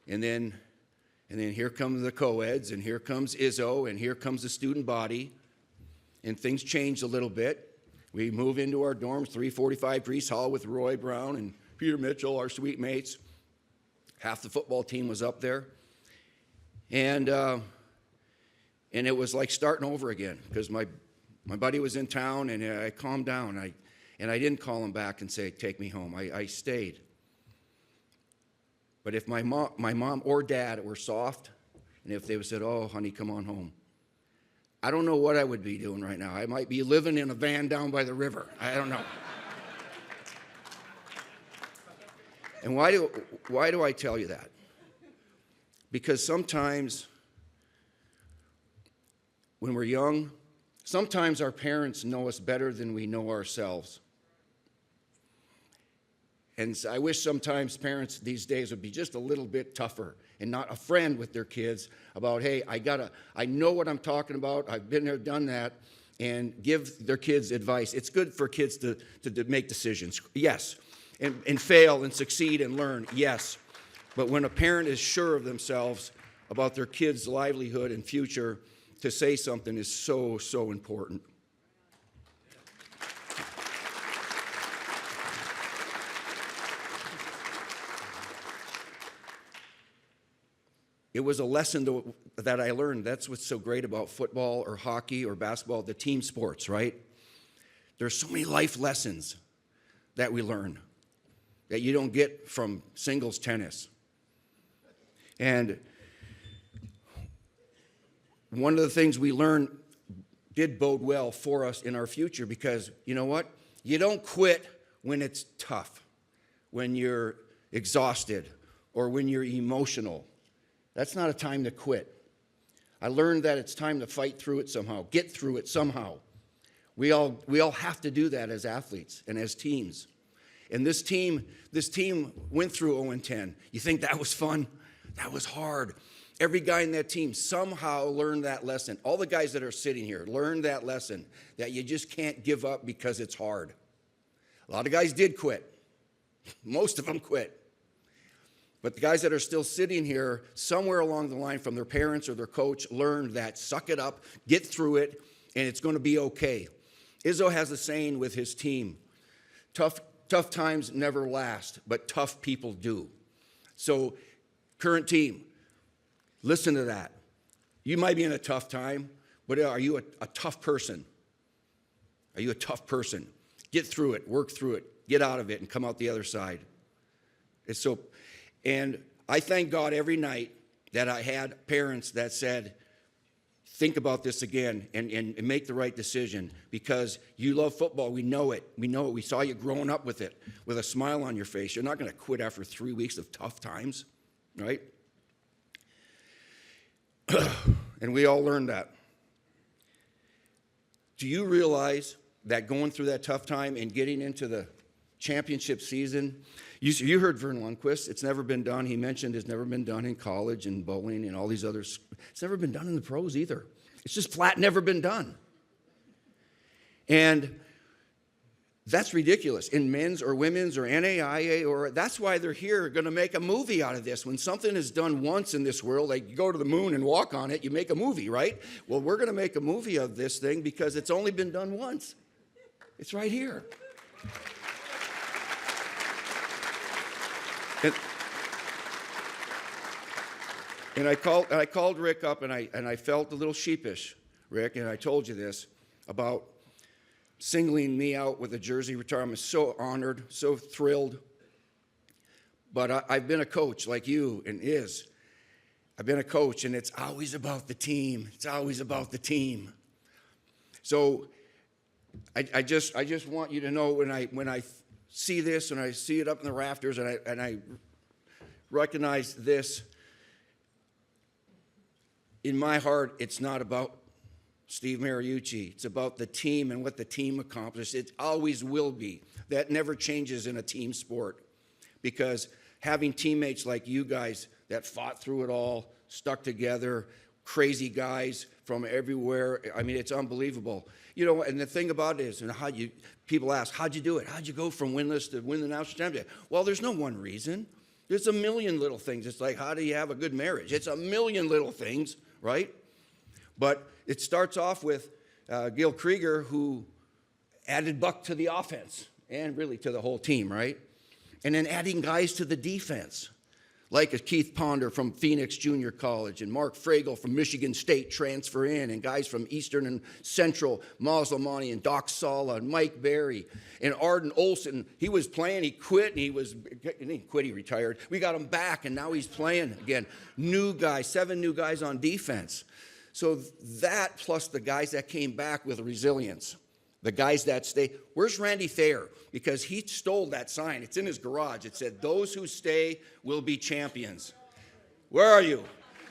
And then here comes the co-eds, and here comes Izzo, and here comes the student body. And things changed a little bit. We move into our dorms, 345 Grease Hall with Roy Brown and Peter Mitchell, our sweet mates. Half the football team was up there. And it was like starting over again because my buddy was in town, and I calmed down. And I didn't call him back and say, take me home. I stayed. But if my mom or dad were soft, and if they would said, oh, honey, come on home, I don't know what I would be doing right now. I might be living in a van down by the river. I don't know. And why do I tell you that? Because sometimes when we're young, sometimes our parents know us better than we know ourselves. And I wish sometimes parents these days would be just a little bit tougher and not a friend with their kids about, hey, I know what I'm talking about. I've been there, done that, and give their kids advice. It's good for kids to make decisions, yes, and fail and succeed and learn, yes. But when a parent is sure of themselves about their kids' livelihood and future, to say something is so, so important. It was a lesson that I learned. That's what's so great about football or hockey or basketball, the team sports, right? There's so many life lessons that we learn that you don't get from singles tennis. And one of the things we learn did bode well for us in our future, because you know what? You don't quit when it's tough, when you're exhausted, or when you're emotional. That's not a time to quit. I learned that it's time to fight through it somehow, get through it somehow. We all have to do that as athletes and as teams. And this team went through 0-10. You think that was fun? That was hard. Every guy in that team somehow learned that lesson. All the guys that are sitting here learned that lesson, that you just can't give up because it's hard. A lot of guys did quit. Most of them quit. But the guys that are still sitting here, somewhere along the line from their parents or their coach, learned that suck it up, get through it, and it's going to be okay. Izzo has a saying with his team, tough times never last, but tough people do. So, current team, listen to that. You might be in a tough time, but are you a tough person? Are you a tough person? Get through it, work through it, get out of it, and come out the other side. And I thank God every night that I had parents that said, think about this again and make the right decision, because you love football. We know it. We know it. We saw you growing up with it, with a smile on your face. You're not going to quit after 3 weeks of tough times, right? And we all learned that. Do you realize that going through that tough time and getting into the championship season, you heard Vern Lundquist, it's never been done. He mentioned it's never been done in college and bowling and all these others. It's never been done in the pros either. It's just flat never been done. And that's ridiculous. In men's or women's or NAIA, or that's why they're here, going to make a movie out of this. When something is done once in this world, like you go to the moon and walk on it, you make a movie, right? Well, we're going to make a movie of this thing because it's only been done once. It's right here. And I called Rick up, and I felt a little sheepish, Rick, and I told you this about singling me out with a jersey retirement. I'm so honored, so thrilled. But I've been a coach like you and Iz. I've been a coach, and it's always about the team. It's always about the team. So I just want you to know, when I see this and I see it up in the rafters, and I recognize this, in my heart, it's not about Steve Mariucci. It's about the team and what the team accomplished. It always will be. That never changes in a team sport, because having teammates like you guys that fought through it all, stuck together, crazy guys from everywhere, I mean, it's unbelievable. You know, and the thing about it is, people ask, how'd you do it? How'd you go from winless to win the national championship? Well, there's no one reason. There's a million little things. It's like, how do you have a good marriage? It's a million little things, right? But it starts off with Gil Krieger, who added Buck to the offense and really to the whole team, right? And then adding guys to the defense, like a Keith Ponder from Phoenix Junior College and Mark Fragel from Michigan State transfer in, and guys from Eastern and Central, Moslamani and Doc Sala and Mike Berry and Arden Olson. He was playing, he quit, and he didn't quit, he retired. We got him back, and now he's playing again. New guys, 7 new guys on defense. So that, plus the guys that came back with resilience, the guys that stay. Where's Randy Thayer? Because he stole that sign. It's in his garage. It said, those who stay will be champions. Where are you?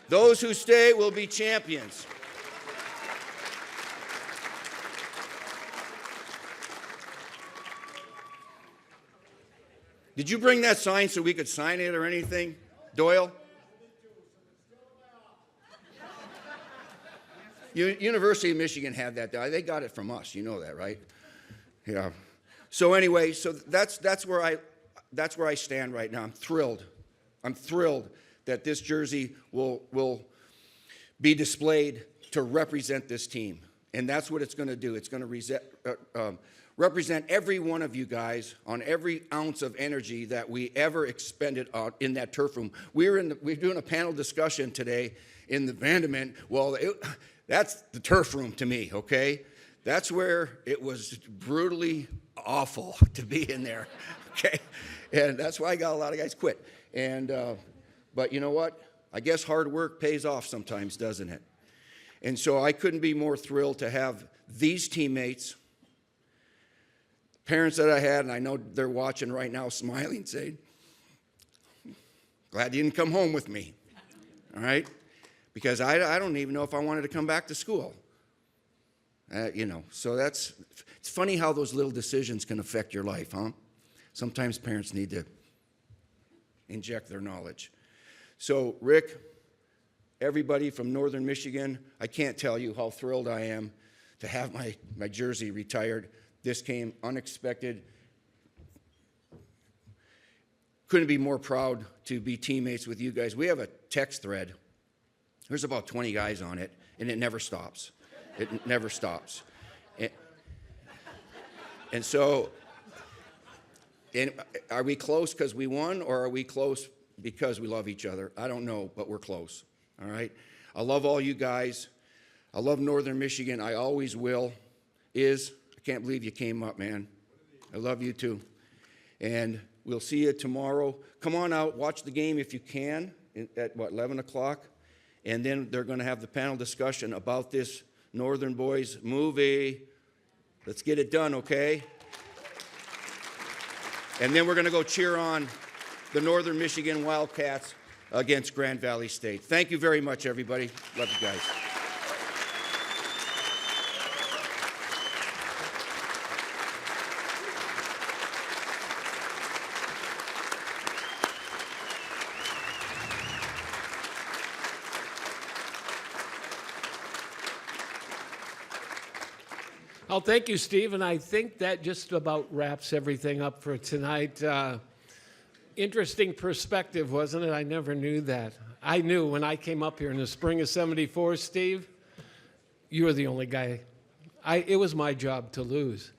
Those who stay will be champions. Did you bring that sign so we could sign it or anything, Doyle? University of Michigan had that. They got it from us. You know that, right? Yeah. So anyway, so that's where I stand right now. I'm thrilled. I'm thrilled that this jersey will be displayed to represent this team, and that's what it's going to do. It's going to represent every one of you guys on every ounce of energy that we ever expended in that turf room. We're doing a panel discussion today in the Vandament. Well, that's the turf room to me, okay? That's where it was brutally awful to be in there, okay? And that's why I got a lot of guys quit. And but you know what? I guess hard work pays off sometimes, doesn't it? And so I couldn't be more thrilled to have these teammates, parents that I had, and I know they're watching right now smiling, saying, glad you didn't come home with me, all right? Because I don't even know if I wanted to come back to school. So it's funny how those little decisions can affect your life, huh? Sometimes parents need to inject their knowledge. So, Rick, everybody from Northern Michigan, I can't tell you how thrilled I am to have my jersey retired. This came unexpected. Couldn't be more proud to be teammates with you guys. We have a text thread. There's about 20 guys on it, and it never stops. It never stops. And so, are we close because we won, or are we close because we love each other? I don't know, but we're close, all right? I love all you guys. I love Northern Michigan. I always will. I can't believe you came up, man. I love you too. And we'll see you tomorrow. Come on out, watch the game if you can at 11 o'clock. And then they're going to have the panel discussion about this Northern Boys movie. Let's get it done, okay? And then we're going to go cheer on the Northern Michigan Wildcats against Grand Valley State. Thank you very much, everybody. Love you guys. Oh, thank you, Steve, and I think that just about wraps everything up for tonight. Interesting perspective, wasn't it? I never knew that. I knew when I came up here in the spring of '74, Steve, you were the only guy. It was my job to lose.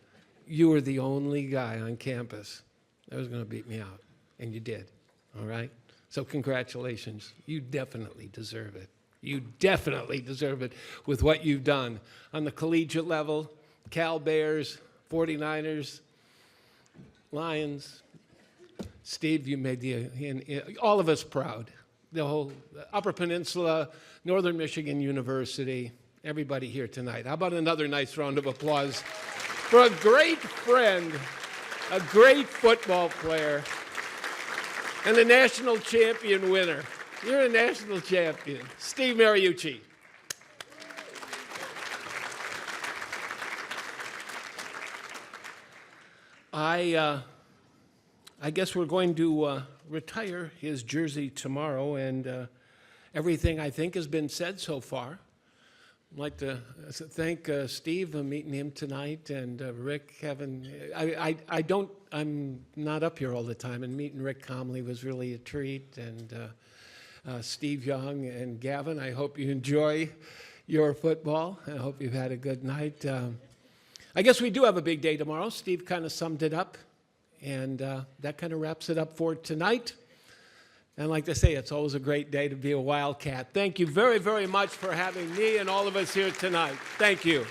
You were the only guy on campus that was going to beat me out, and you did, all right? So congratulations. You definitely deserve it. You definitely deserve it with what you've done on the collegiate level. Cal Bears, 49ers, Lions. Steve, you made all of us proud. The whole Upper Peninsula, Northern Michigan University, everybody here tonight. How about another nice round of applause for a great friend, a great football player, and a national champion winner. You're a national champion, Steve Mariucci. I guess we're going to retire his jersey tomorrow, and everything I think has been said so far. I'd like to thank Steve for meeting him tonight, and Rick, Kevin. I'm not up here all the time, and meeting Rick Comley was really a treat, and Steve Young and Gavin, I hope you enjoy your football. I hope you've had a good night. I guess we do have a big day tomorrow. Steve kind of summed it up, and that kind of wraps it up for tonight. And like they say, it's always a great day to be a Wildcat. Thank you very, very much for having me and all of us here tonight. Thank you.